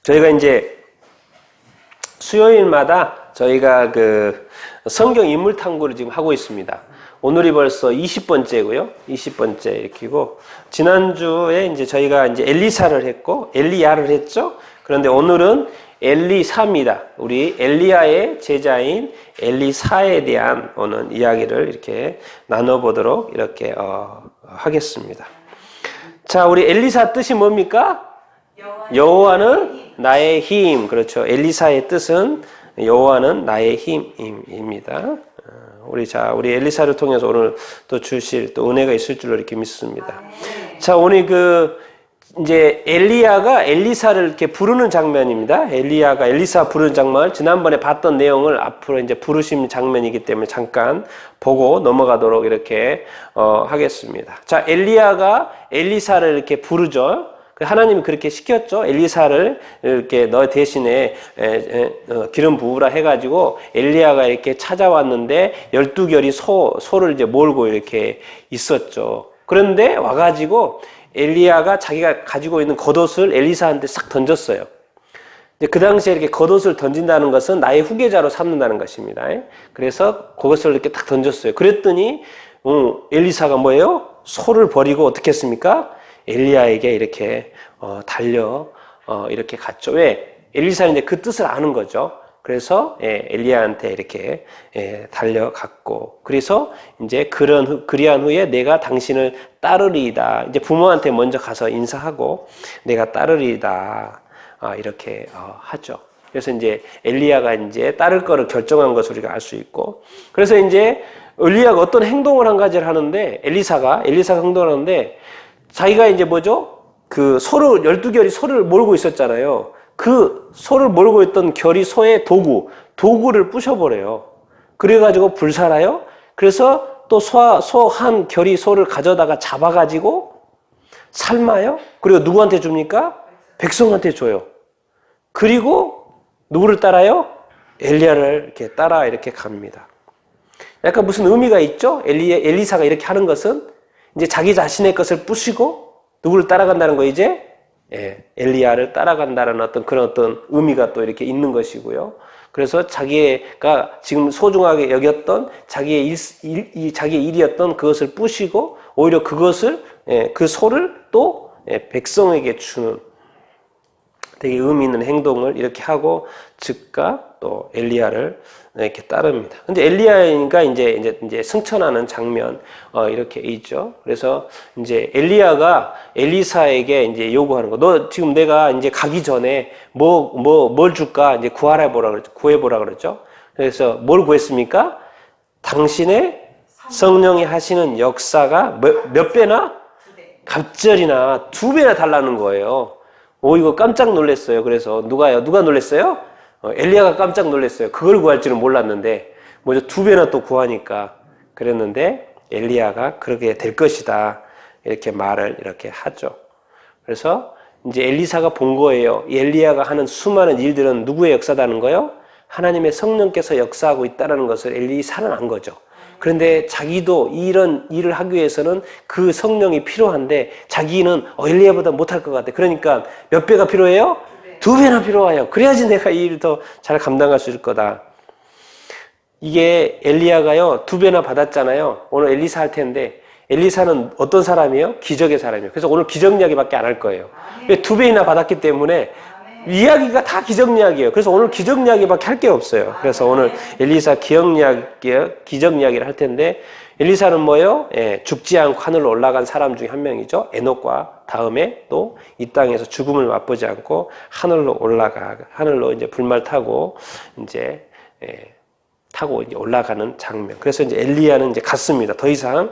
저희가 이제 수요일마다 저희가 그 성경 인물 탐구를 지금 하고 있습니다. 오늘이 벌써 20번째고요. 20번째 이렇게고, 지난주에 이제 저희가 이제 엘리사를 했고 엘리야를 했죠. 그런데 오늘은 엘리사입니다. 우리 엘리야의 제자인 엘리사에 대한 오늘 이야기를 이렇게 나눠보도록 이렇게 하겠습니다. 자, 우리 엘리사 뜻이 뭡니까? 여호와는 나의 힘. 그렇죠. 엘리사의 뜻은 여호와는 나의 힘입니다. 우리 엘리사를 통해서 오늘 또 주실 또 은혜가 있을 줄로 이렇게 믿습니다. 자, 오늘 이제 엘리야가 엘리사를 이렇게 부르는 장면입니다. 엘리야가 엘리사 부르는 장면을 지난번에 봤던 내용을 앞으로 이제 부르심 장면이기 때문에 잠깐 보고 넘어가도록 이렇게 하겠습니다. 자, 엘리야가 엘리사를 이렇게 부르죠. 하나님이 그렇게 시켰죠. 엘리사를 이렇게 너 대신에 기름 부으라 해가지고 엘리야가 이렇게 찾아왔는데 12결이 소를 이제 몰고 이렇게 있었죠. 그런데 와가지고 엘리야가 자기가 가지고 있는 겉옷을 엘리사한테 싹 던졌어요. 그 당시에 이렇게 겉옷을 던진다는 것은 나의 후계자로 삼는다는 것입니다. 그래서 그것을 이렇게 딱 던졌어요. 그랬더니 엘리사가 뭐예요? 소를 버리고 어떻게 했습니까? 엘리야에게 이렇게 달려 이렇게 갔죠. 왜? 엘리사는 이제 그 뜻을 아는 거죠. 그래서 엘리야한테 이렇게 달려갔고, 그래서 이제 그리한 후에 내가 당신을 따르리이다. 이제 부모한테 먼저 가서 인사하고 내가 따르리이다. 이렇게 하죠. 그래서 이제 엘리야가 이제 따를 거를 결정한 것을 우리가 알 수 있고, 그래서 이제 엘리야가 어떤 행동을 한 가지를 하는데 엘리사가 행동을 하는데 자기가 이제 뭐죠? 그 12결이 소를 몰고 있었잖아요. 그 소를 몰고 있던 결이 소의 도구를 부셔버려요. 그래가지고 불살아요. 그래서 또 소 한 결이 소를 가져다가 잡아가지고 삶아요. 그리고 누구한테 줍니까? 백성한테 줘요. 그리고 누구를 따라요? 엘리야를 이렇게 따라 이렇게 갑니다. 약간 무슨 의미가 있죠? 엘리사가 이렇게 하는 것은 이제 자기 자신의 것을 부시고 누구를 따라간다는 거, 이제 엘리야를 따라간다는 어떤 의미가 또 이렇게 있는 것이고요. 그래서 자기가 지금 소중하게 여겼던 자기의 일이었던 그것을 부시고 오히려 그것을 그 소를 또 백성에게 주는 되게 의미 있는 행동을 이렇게 하고 즉각 또 엘리야를 이렇게 따릅니다. 근데 엘리야가 이제 승천하는 장면 이렇게 있죠. 그래서 이제 엘리야가 엘리사에게 이제 요구하는 거. 너 지금 내가 이제 가기 전에 뭘 줄까? 이제 구해보라 그랬죠. 그래서 뭘 구했습니까? 당신의 성령이 하시는 역사가 몇 배나? 갑절이나 2배나 달라는 거예요. 이거 깜짝 놀랐어요. 그래서 누가 놀랐어요? 엘리야가 깜짝 놀랐어요. 그걸 구할 줄은 몰랐는데 먼저 2배나 또 구하니까 그랬는데 엘리야가 그렇게 될 것이다 이렇게 말을 이렇게 하죠. 그래서 이제 엘리사가 본 거예요. 엘리야가 하는 수많은 일들은 누구의 역사다는 거요? 하나님의 성령께서 역사하고 있다는 것을 엘리사는 안 거죠. 그런데 자기도 이런 일을 하기 위해서는 그 성령이 필요한데 자기는 엘리야보다 못할 것 같아. 그러니까 몇 배가 필요해요? 2배나 필요해요. 그래야지 내가 이 일을 더 잘 감당할 수 있을 거다. 이게 엘리야가요 2배나 받았잖아요. 오늘 엘리사 할 텐데 엘리사는 어떤 사람이에요? 기적의 사람이에요. 그래서 오늘 기적 이야기밖에 안 할 거예요. 왜 2배나 받았기 때문에 이야기가 다 기적 이야기예요. 그래서 오늘 기적 이야기밖에 할 게 없어요. 그래서 오늘 엘리사 기적 이야기를 할 텐데 엘리사는 뭐예요? 죽지 않고 하늘로 올라간 사람 중에 한 명이죠. 에녹과 다음에 또 이 땅에서 죽음을 맛보지 않고 하늘로 이제 불말 타고 이제 올라가는 장면. 그래서 이제 엘리야는 이제 갔습니다. 더 이상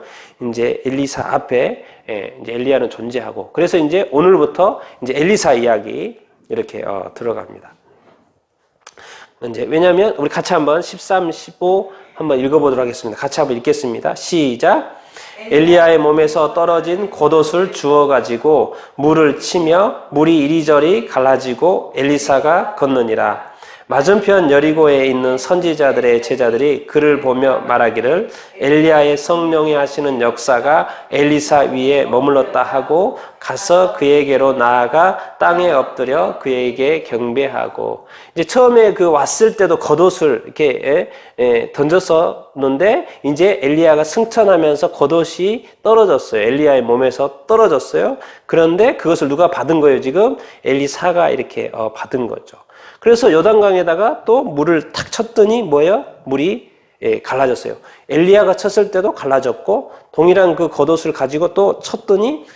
이제 엘리사 앞에 이제 엘리야는 존재하고. 그래서 이제 오늘부터 이제 엘리사 이야기 이렇게 들어갑니다. 이제 왜냐하면 우리 같이 한번 13, 15 한번 읽어보도록 하겠습니다. 같이 한번 읽겠습니다. 시작. 엘리야의 몸에서 떨어진 겉옷을 주워가지고 물을 치며 물이 이리저리 갈라지고 엘리사가 걷느니라. 맞은편 여리고에 있는 선지자들의 제자들이 그를 보며 말하기를 엘리야의 성령이 하시는 역사가 엘리사 위에 머물렀다 하고 가서 그에게로 나아가 땅에 엎드려 그에게 경배하고. 이제 처음에 그 왔을 때도 겉옷을 이렇게 던졌었는데 이제 엘리야가 승천하면서 겉옷이 떨어졌어요. 엘리야의 몸에서 떨어졌어요. 그런데 그것을 누가 받은 거예요? 지금 엘리사가 이렇게 받은 거죠. 그래서 요단강에다가 또 물을 탁 쳤더니 뭐예요? 물이 갈라졌어요. 엘리야가 쳤을 때도 갈라졌고 동일한 그 겉옷을 가지고 또 쳤더니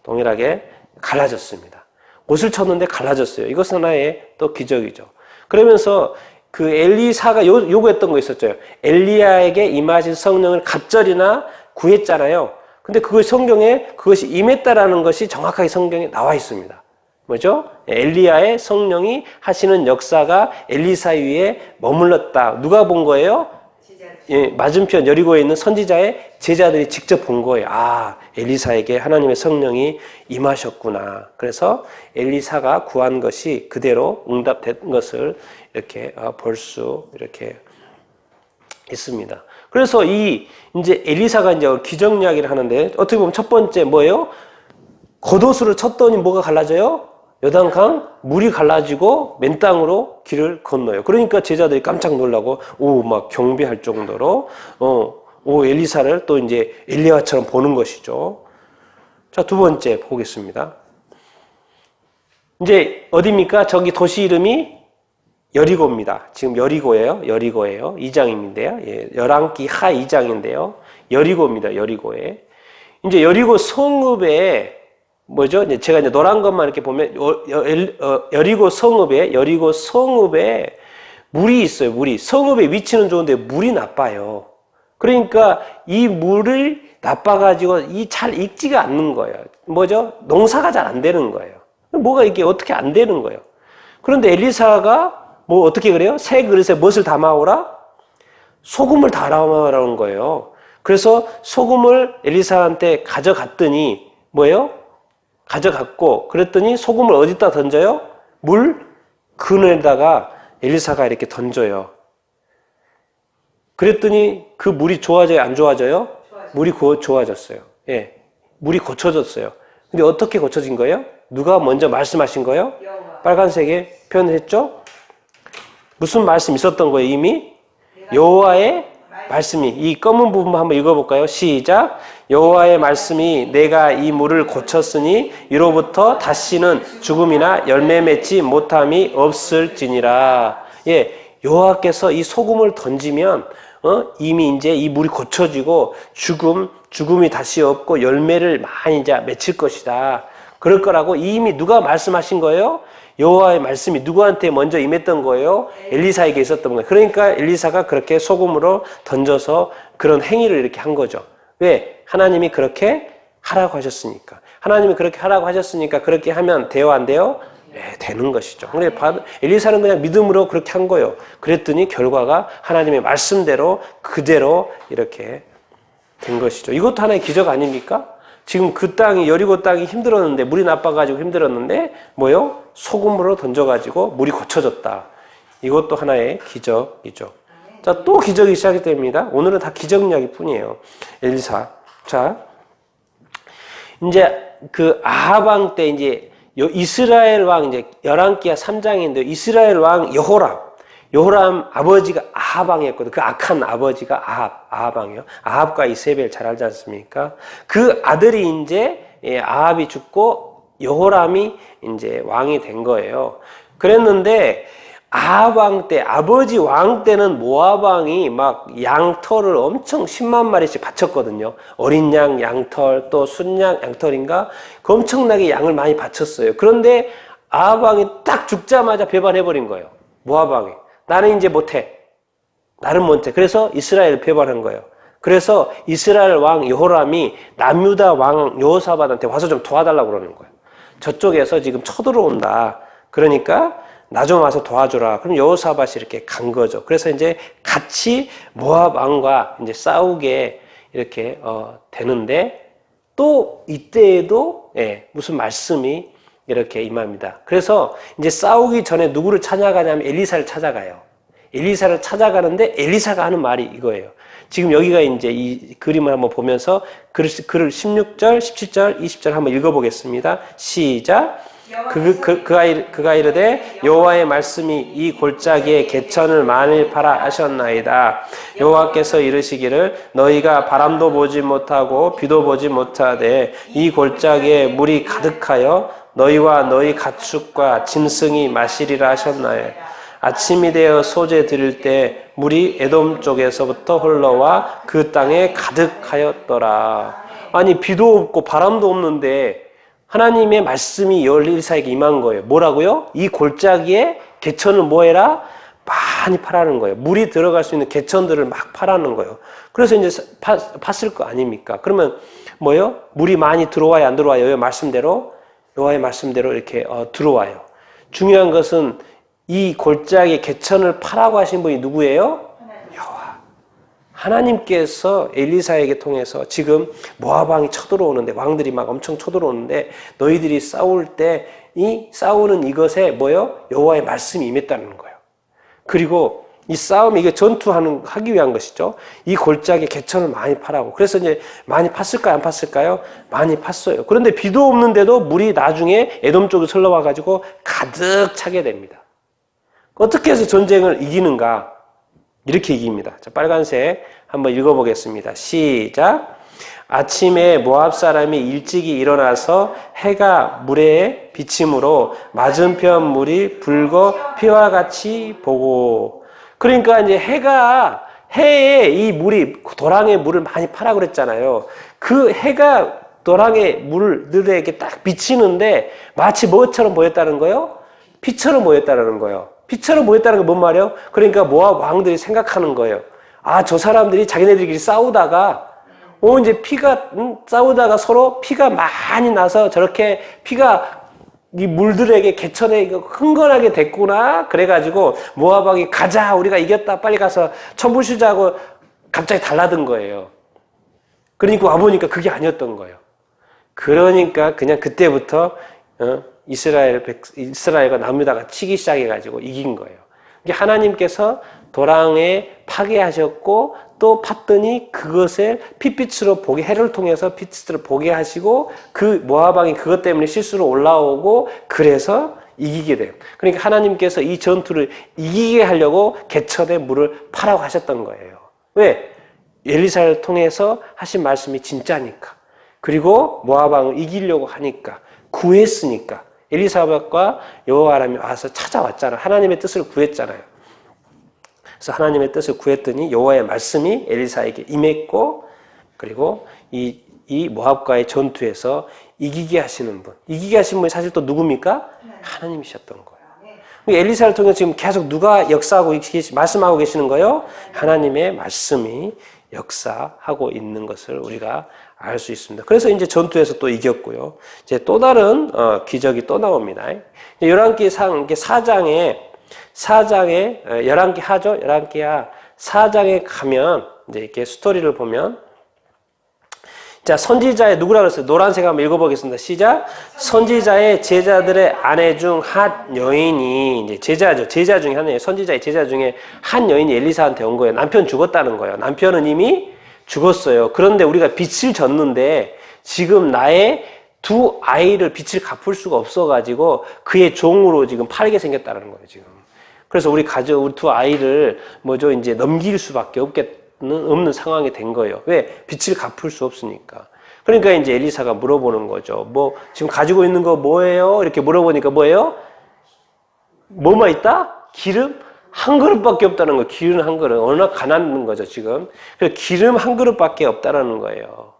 동일하게 갈라졌습니다. 옷을 쳤는데 갈라졌어요. 이것은 하나의 또 기적이죠. 그러면서 그 엘리사가 요구했던 거 있었죠. 엘리야에게 임하신 성령을 갑절이나 구했잖아요. 근데 그걸 성경에 그것이 임했다라는 것이 정확하게 성경에 나와 있습니다. 뭐죠? 엘리야의 성령이 하시는 역사가 엘리사 위에 머물렀다. 누가 본 거예요? 맞은편 여리고에 있는 선지자의 제자들이 직접 본 거예요. 아, 엘리사에게 하나님의 성령이 임하셨구나. 그래서 엘리사가 구한 것이 그대로 응답된 것을 이렇게 볼 수 이렇게 있습니다. 그래서 이제 엘리사가 이제 기적 이야기를 하는데 어떻게 보면 첫 번째 뭐예요? 겉옷으로 쳤더니 뭐가 갈라져요? 요단강 물이 갈라지고 맨 땅으로 길을 건너요. 그러니까 제자들이 깜짝 놀라고 막 경배할 정도로 엘리사를 또 이제 엘리야처럼 보는 것이죠. 자, 두 번째 보겠습니다. 이제 어디입니까? 저기 도시 이름이 여리고입니다. 지금 여리고예요. 2장인데요. 열왕기 하 2장인데요. 여리고입니다. 여리고에. 이제 여리고 성읍에 뭐죠? 제가 이제 노란 것만 이렇게 보면 여리고 성읍에 물이 있어요. 물이. 성읍의 위치는 좋은데 물이 나빠요. 그러니까 이 물을 나빠가지고 잘 익지가 않는 거예요. 뭐죠? 농사가 잘 안 되는 거예요. 뭐가 이게 어떻게 안 되는 거예요. 그런데 엘리사가 뭐 어떻게 그래요? 새 그릇에 무엇을 담아오라? 소금을 담아오라는 거예요. 그래서 소금을 엘리사한테 가져갔더니 뭐예요? 가져갔고 그랬더니 소금을 어디다 던져요? 물 그늘에다가 엘리사가 이렇게 던져요. 그랬더니 그 물이 좋아져요? 안 좋아져요? 물이 좋아졌어요. 예, 물이 고쳐졌어요. 근데 어떻게 고쳐진 거예요? 누가 먼저 말씀하신 거예요? 빨간색에 표현했죠? 무슨 말씀 있었던 거예요? 이미 여호와의 말씀이. 이 검은 부분 한번 읽어볼까요? 시작. 여호와의 말씀이 내가 이 물을 고쳤으니 이로부터 다시는 죽음이나 열매 맺지 못함이 없을지니라. 예, 여호와께서 이 소금을 던지면 이미 이제 이 물이 고쳐지고 죽음이 다시 없고 열매를 많이 이제 맺힐 것이다. 그럴 거라고 이미 누가 말씀하신 거예요? 여호와의 말씀이 누구한테 먼저 임했던 거예요? 엘리사에게 있었던 거예요. 그러니까 엘리사가 그렇게 소금으로 던져서 그런 행위를 이렇게 한 거죠. 왜? 하나님이 그렇게 하라고 하셨으니까. 하나님이 그렇게 하라고 하셨으니까 그렇게 하면 돼요, 안 돼요? 네, 되는 것이죠. 근데 엘리사는 그냥 믿음으로 그렇게 한 거예요. 그랬더니 결과가 하나님의 말씀대로 그대로 이렇게 된 것이죠. 이것도 하나의 기적 아닙니까? 지금 그 땅이 여리고 땅이 힘들었는데 물이 나빠가지고 힘들었는데 뭐요? 소금으로 던져가지고 물이 고쳐졌다. 이것도 하나의 기적이죠. 자, 또 기적이 시작이 됩니다. 오늘은 다 기적 이야기뿐이에요. 엘리사. 자, 이제 그 아합 왕 때 이제 이스라엘 왕 이제 열왕기하 3장인데 이스라엘 왕 여호람 아버지가 아합 왕이었거든요. 그 악한 아버지가 아합 왕이요. 아합과 이세벨 잘 알지 않습니까? 그 아들이 이제 아합이 죽고 여호람이 이제 왕이 된 거예요. 그랬는데 아합 왕 때, 아버지 왕 때는 모압 왕이 막 양털을 엄청 10만 마리씩 바쳤거든요. 어린 양 양털, 또 순양 양털인가? 그 엄청나게 양을 많이 바쳤어요. 그런데 아합 왕이 딱 죽자마자 배반해버린 거예요. 모압 왕이. 나는 이제 못해. 나는 못해. 그래서 이스라엘을 배반한 거예요. 그래서 이스라엘 왕 여호람이 남유다 왕 여호사밧한테 와서 좀 도와달라고 그러는 거예요. 저쪽에서 지금 쳐들어온다. 그러니까 나 좀 와서 도와줘라. 그럼 여호사밧이 이렇게 간 거죠. 그래서 이제 같이 모압 왕과 이제 싸우게 이렇게 되는데 또 이때에도 무슨 말씀이 이렇게 임합니다. 그래서 이제 싸우기 전에 누구를 찾아가냐면 엘리사를 찾아가요. 엘리사를 찾아가는데 엘리사가 하는 말이 이거예요. 지금 여기가 이제 이 그림을 한번 보면서 글을 16절, 17절, 20절 한번 읽어보겠습니다. 시작. 그가 이르되 여호와의 말씀이 이 골짜기에 개천을 많이 팔아 하셨나이다. 여호와께서 이르시기를 너희가 바람도 보지 못하고 비도 보지 못하되 이 골짜기에 물이 가득하여 너희와 너희 가축과 짐승이 마시리라 하셨나요. 아침이 되어 소재 드릴 때 물이 에돔 쪽에서부터 흘러와 그 땅에 가득하였더라. 아니 비도 없고 바람도 없는데 하나님의 말씀이 엘리사에게 임한 거예요. 뭐라고요? 이 골짜기에 개천을 뭐해라? 많이 파라는 거예요. 물이 들어갈 수 있는 개천들을 막 파라는 거예요. 그래서 이제 팠을 거 아닙니까? 그러면 뭐예요? 물이 많이 들어와요? 안 들어와요? 여호와의 말씀대로 이렇게 들어와요. 중요한 것은 이 골짜기 개천을 파라고 하신 분이 누구예요? 여호와. 하나님께서 엘리사에게 통해서 지금 모압 왕이 쳐들어오는데 왕들이 막 엄청 쳐들어오는데 너희들이 싸울 때 이 싸우는 이것에 뭐예요? 여호와의 말씀이 임했다는 거예요. 그리고 이 싸움 이게 하기 위한 것이죠. 이 골짜기 개천을 많이 파라고. 그래서 이제 많이 팠을까요? 안 팠을까요? 많이 팠어요. 그런데 비도 없는데도 물이 나중에 에돔 쪽에 흘러와 가지고 가득 차게 됩니다. 어떻게 해서 전쟁을 이기는가? 이렇게 이깁니다. 자, 빨간색 한번 읽어보겠습니다. 시작. 아침에 모압 사람이 일찍이 일어나서 해가 물에 비침으로 맞은편 물이 붉어 피와 같이 보고. 그러니까 이제 해에 이 물이 도랑의 물을 많이 파라 그랬잖아요. 그 해가 도랑의 물들에게 딱 비치는데 마치 뭐처럼 보였다는 거예요? 피처럼 보였다는 거예요. 피처럼 보였다는 게 뭔 말이에요? 그러니까 모압 왕들이 생각하는 거예요. 아, 저 사람들이 자기네들끼리 싸우다가 이제 싸우다가 서로 피가 많이 나서 저렇게 피가 이 물들에게 개천에 흥건하게 됐구나. 그래가지고 모압 왕이 가자, 우리가 이겼다, 빨리 가서 천부 쉬자고 갑자기 달라든 거예요. 그러니까 와보니까 그게 아니었던 거예요. 그러니까 그냥 그때부터 이스라엘과 나누다가 치기 시작해가지고 이긴 거예요. 하나님께서 도랑에 파괴하셨고 또 팠더니 그것을 핏빛으로 보게, 해를 통해서 핏빛으로 보게 하시고 그 모압 왕이 그것 때문에 실수로 올라오고 그래서 이기게 돼요. 그러니까 하나님께서 이 전투를 이기게 하려고 개천에 물을 파라고 하셨던 거예요. 왜? 엘리사를 통해서 하신 말씀이 진짜니까. 그리고 모압 왕을 이기려고 하니까. 구했으니까. 엘리사백과 여호와람이 와서 찾아왔잖아요. 하나님의 뜻을 구했잖아요. 그래서 하나님의 뜻을 구했더니 여호와의 말씀이 엘리사에게 임했고, 그리고 이 모압과의 전투에서 이기게 하시는 분. 이기게 하신 분이 사실 또 누굽니까? 하나님이셨던 거예요. 엘리사를 통해 지금 계속 누가 역사하고 말씀하고 계시는 거예요? 하나님의 말씀이 역사하고 있는 것을 우리가 알 수 있습니다. 그래서 이제 전투에서 또 이겼고요. 이제 또 다른 기적이 또 나옵니다. 11개 4장에 11개 하죠. 11개야. 4장에 가면 이제 이렇게 스토리를 보면 자, 선지자의 누구라 그랬어요? 노란색 한번 읽어보겠습니다. 시작. 선지자의 제자들의 아내 중 한 여인이 이제 제자죠. 제자 중에 하나예요. 선지자의 제자 중에 한 여인이 엘리사한테 온 거예요. 남편 죽었다는 거예요. 남편은 이미 죽었어요. 그런데 우리가 빚을 졌는데 지금 나의 두 아이를 빚을 갚을 수가 없어가지고 그의 종으로 지금 팔게 생겼다는 거예요. 지금. 그래서 우리 두 아이를 이제 넘길 수밖에 없는 상황이 된 거예요. 왜? 빚을 갚을 수 없으니까. 그러니까 이제 엘리사가 물어보는 거죠. 지금 가지고 있는 거 뭐예요? 이렇게 물어보니까 뭐예요? 뭐만 있다? 기름? 한 그릇밖에 없다는 거예요. 기름 한 그릇. 워낙 가난한 거죠, 지금. 그래서 기름 한 그릇밖에 없다는 거예요.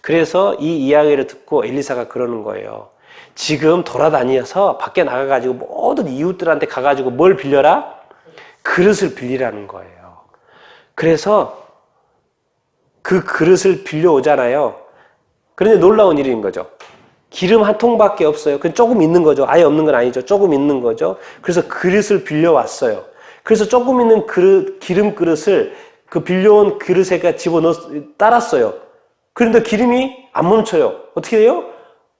그래서 이 이야기를 듣고 엘리사가 그러는 거예요. 지금 돌아다니면서 밖에 나가가지고 모든 이웃들한테 가가지고 뭘 빌려라? 그릇을 빌리라는 거예요. 그래서 그 그릇을 빌려오잖아요. 그런데 놀라운 일인 거죠. 기름 한 통밖에 없어요. 그건 조금 있는 거죠. 아예 없는 건 아니죠. 조금 있는 거죠. 그래서 그릇을 빌려왔어요. 그래서 조금 있는 기름 그릇을 그 빌려온 그릇에가 따랐어요. 그런데 기름이 안 멈춰요. 어떻게 돼요?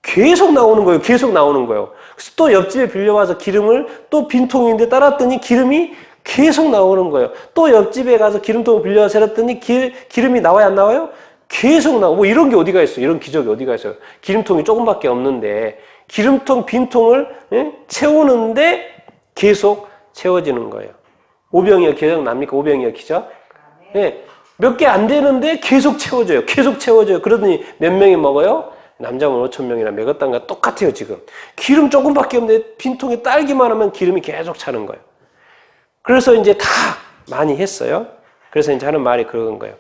계속 나오는 거예요. 계속 나오는 거예요. 그래서 또 옆집에 빌려와서 기름을 또 빈통인데 따랐더니 기름이 계속 나오는 거예요. 또 옆집에 가서 기름통을 빌려와서 해놨더니 기름이 나와요, 안 나와요? 계속 나오고. 뭐 이런 게 어디가 있어요? 이런 기적이 어디가 있어요? 기름통이 조금밖에 없는데 기름통 빈통을 채우는데 계속 채워지는 거예요. 오병이어 기억납니까? 오병이어 기적? 네. 몇 개 안 되는데 계속 채워져요. 계속 채워져요. 그러더니 몇 명이 먹어요? 남자면 5,000명이나 먹었던가 똑같아요, 지금. 기름 조금밖에 없는데 빈통에 딸기만 하면 기름이 계속 차는 거예요. 그래서 이제 다 많이 했어요. 그래서 이제 하는 말이 그런 거예요.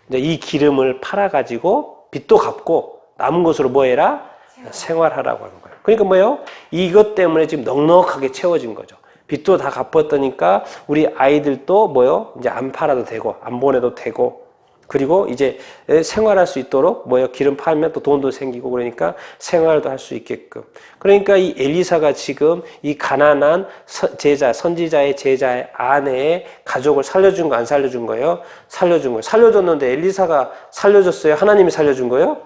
이제 이 기름을 팔아가지고 빚도 갚고 남은 것으로 뭐 해라? 생활하라고 하는 거예요. 그러니까 뭐예요? 이것 때문에 지금 넉넉하게 채워진 거죠. 빚도 다 갚았다니까 우리 아이들도 뭐요? 이제 안 팔아도 되고 안 보내도 되고 그리고 이제 생활할 수 있도록 뭐요? 기름 팔면 또 돈도 생기고 그러니까 생활도 할 수 있게끔. 그러니까 이 엘리사가 지금 이 가난한 제자, 선지자의 제자의 아내의 가족을 살려준 거 안 살려준 거예요? 살려준 거예요. 살려줬는데 엘리사가 살려줬어요? 하나님이 살려준 거예요?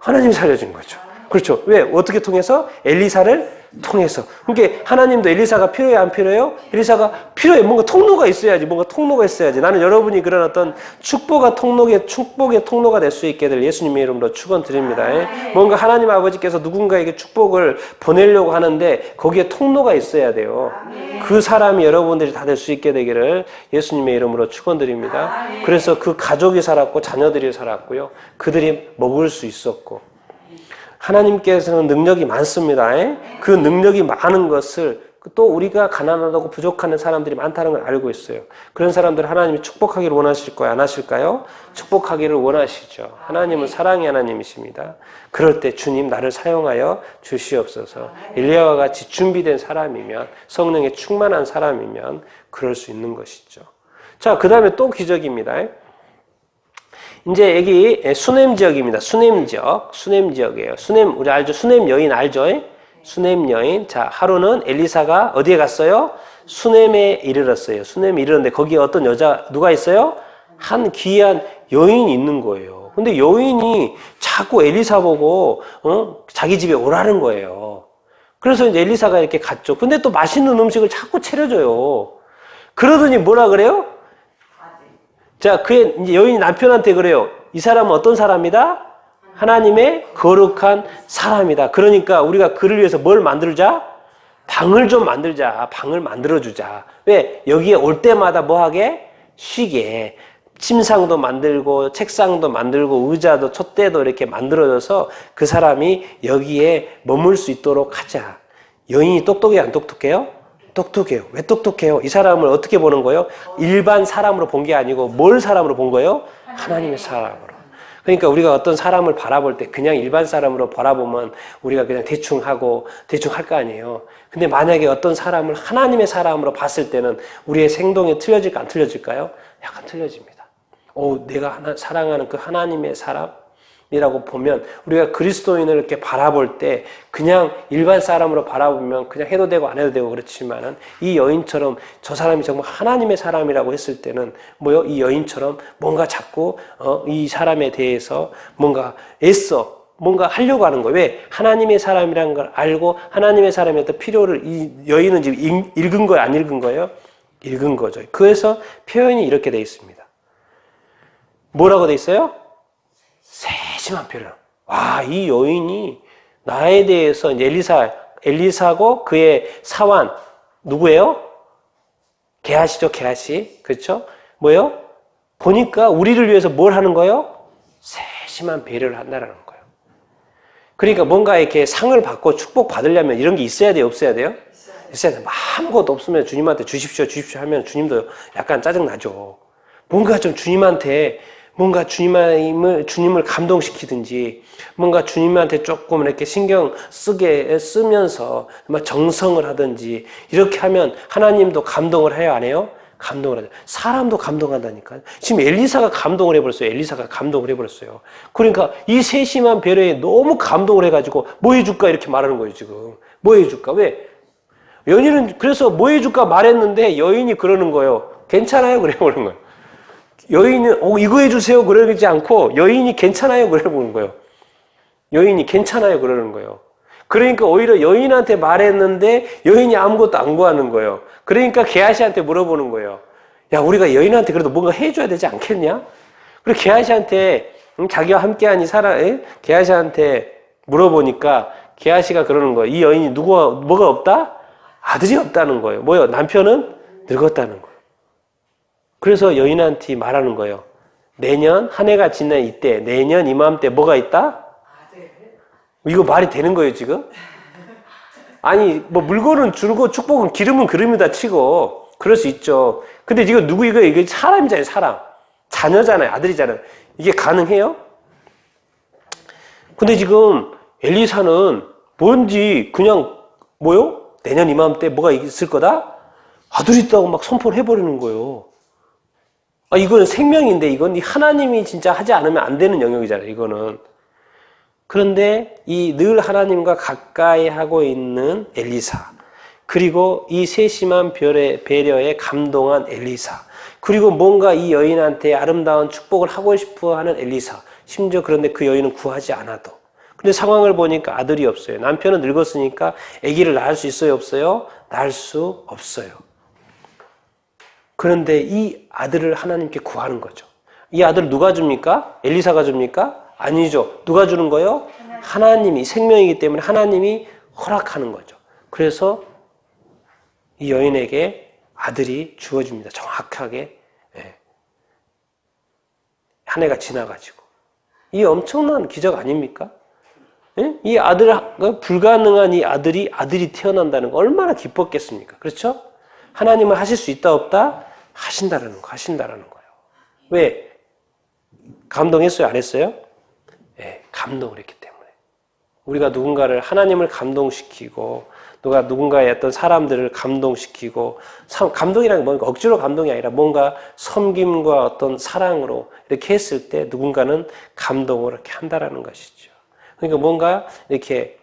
하나님이 살려준 거죠. 그렇죠. 왜? 어떻게 통해서? 엘리사를 통해서. 그러니까 하나님도 엘리사가 필요해요? 안 필요해요? 엘리사가 필요해. 뭔가 통로가 있어야지. 뭔가 통로가 있어야지. 나는 여러분이 그런 어떤 축복의 통로가 될 수 있게 될 예수님의 이름으로 축원드립니다. 뭔가 하나님 아버지께서 누군가에게 축복을 보내려고 하는데 거기에 통로가 있어야 돼요. 그 사람이 여러분들이 다 될 수 있게 되기를 예수님의 이름으로 축원드립니다. 그래서 그 가족이 살았고 자녀들이 살았고요. 그들이 먹을 수 있었고 하나님께서는 능력이 많습니다. 그 능력이 많은 것을 또 우리가 가난하다고 부족한 사람들이 많다는 걸 알고 있어요. 그런 사람들을 하나님이 축복하기를 원하실 거예요? 안 하실까요? 축복하기를 원하시죠. 하나님은 사랑의 하나님이십니다. 그럴 때 주님 나를 사용하여 주시옵소서. 엘리야와 같이 준비된 사람이면 성령에 충만한 사람이면 그럴 수 있는 것이죠. 자, 그 다음에 또 기적입니다. 이제 여기 수넴 지역입니다. 수넴 지역이에요. 수넴, 우리 알죠? 수넴 여인 알죠? 수넴 여인. 자, 하루는 엘리사가 어디에 갔어요? 수넴에 이르렀어요. 수넴에 이르렀는데 거기에 어떤 여자, 누가 있어요? 한 귀한 여인이 있는 거예요. 근데 여인이 자꾸 엘리사 보고, 자기 집에 오라는 거예요. 그래서 이제 엘리사가 이렇게 갔죠. 근데 또 맛있는 음식을 자꾸 차려줘요. 그러더니 뭐라 그래요? 자, 그의 이제 여인이 남편한테 그래요. 이 사람은 어떤 사람이다? 하나님의 거룩한 사람이다. 그러니까 우리가 그를 위해서 뭘 만들자? 방을 좀 만들자. 방을 만들어주자. 왜? 여기에 올 때마다 뭐 하게? 쉬게. 침상도 만들고 책상도 만들고 의자도 촛대도 이렇게 만들어져서 그 사람이 여기에 머물 수 있도록 하자. 여인이 똑똑해요? 안 똑똑해요? 똑똑해요. 왜 똑똑해요? 이 사람을 어떻게 보는 거예요? 일반 사람으로 본 게 아니고 뭘 사람으로 본 거예요? 하나님의 사람으로. 그러니까 우리가 어떤 사람을 바라볼 때 그냥 일반 사람으로 바라보면 우리가 그냥 대충 하고 대충 할 거 아니에요. 근데 만약에 어떤 사람을 하나님의 사람으로 봤을 때는 우리의 행동이 틀려질까 안 틀려질까요? 약간 틀려집니다. 내가 사랑하는 그 하나님의 사람이라고 보면 우리가 그리스도인을 이렇게 바라볼 때 그냥 일반 사람으로 바라보면 그냥 해도 되고 안 해도 되고 그렇지만은 이 여인처럼 저 사람이 정말 하나님의 사람이라고 했을 때는 뭐요? 이 여인처럼 뭔가 자꾸 이 사람에 대해서 뭔가 애써 뭔가 하려고 하는 거예요. 왜? 하나님의 사람이라는 걸 알고 하나님의 사람의 어떤 필요를 이 여인은 지금 읽은 거예요? 안 읽은 거예요? 읽은 거죠. 그래서 표현이 이렇게 돼 있습니다. 뭐라고 돼 있어요? 세심한 표현. 와, 이 여인이 나에 대해서 이제 엘리사고 그의 사환 누구예요? 게하시죠, 게하시. 그렇죠? 뭐예요? 보니까 우리를 위해서 뭘 하는 거예요? 세심한 배려를 한다라는 거예요. 그러니까 뭔가 이렇게 상을 받고 축복 받으려면 이런 게 있어야 돼요, 없어야 돼요? 있어야 돼요. 아무것도 없으면 주님한테 주십시오 하면 주님도 약간 짜증나죠. 뭔가 좀 주님한테 뭔가 주님을 감동시키든지 뭔가 주님한테 조금 이렇게 신경 쓰면서 정성을 하든지 이렇게 하면 하나님도 감동을 해요, 안 해요? 감동을 하죠. 사람도 감동한다니까요. 지금 엘리사가 감동을 해버렸어요. 엘리사가 감동을 해버렸어요. 그러니까 이 세심한 배려에 너무 감동을 해가지고 뭐 해줄까 이렇게 말하는 거예요, 지금. 뭐 해줄까? 왜? 여인은 그래서 뭐 해줄까 말했는데 여인이 그러는 거예요. 괜찮아요? 그래 보는 거예요. 여인은 이거 해주세요 그러지 않고 여인이 괜찮아요 그래 보는 거예요. 여인이 괜찮아요 그러는 거예요. 그러니까 오히려 여인한테 말했는데 여인이 아무것도 안 구하는 거예요. 그러니까 게하시한테 물어보는 거예요. 야, 우리가 여인한테 그래도 뭔가 해줘야 되지 않겠냐? 그리고 게하시한테 자기와 함께한 이 사람, 게하시한테 물어보니까 게하시가 그러는 거예요. 이 여인이 뭐가 없다? 아들이 없다는 거예요. 뭐요? 남편은 늙었다는 거예요. 그래서 여인한테 말하는 거예요. 내년 한 해가 지난 이때, 내년 이맘때 뭐가 있다? 이거 말이 되는 거예요, 지금? 아니, 뭐 물건은 줄고 축복은 기름은 그름이다 치고 그럴 수 있죠. 근데 이거 이거 사람이잖아요, 사람. 자녀잖아요, 아들이잖아요. 이게 가능해요? 근데 지금 엘리사는 뭔지 그냥 뭐요? 내년 이맘때 뭐가 있을 거다? 아들이 있다고 막 선포를 해버리는 거예요. 이거는 생명인데 이건 하나님이 진짜 하지 않으면 안 되는 영역이잖아요, 이거는. 그런데 이 늘 하나님과 가까이 하고 있는 엘리사, 그리고 이 세심한 배려에 감동한 엘리사, 그리고 뭔가 이 여인한테 아름다운 축복을 하고 싶어 하는 엘리사, 심지어 그런데 그 여인은 구하지 않아도. 근데 상황을 보니까 아들이 없어요. 남편은 늙었으니까 아기를 낳을 수 있어요, 없어요? 낳을 수 없어요. 그런데 이 아들을 하나님께 구하는 거죠. 이 아들을 누가 줍니까? 엘리사가 줍니까? 아니죠. 누가 주는 거예요? 하나님이, 생명이기 때문에 하나님이 허락하는 거죠. 그래서 이 여인에게 아들이 주어집니다. 정확하게. 한 해가 지나가지고. 이 엄청난 기적 아닙니까? 이 불가능한 이 아들이 태어난다는 거 얼마나 기뻤겠습니까? 그렇죠? 하나님은 하실 수 있다 없다? 하신다라는 거예요. 왜? 감동했어요? 안 했어요? 감동을 했기 때문에. 우리가 누군가를, 하나님을 감동시키고, 누군가의 어떤 사람들을 감동시키고, 감동이라는 게 뭔가 억지로 감동이 아니라 뭔가 섬김과 어떤 사랑으로 이렇게 했을 때 누군가는 감동을 이렇게 한다라는 것이죠. 그러니까 뭔가 이렇게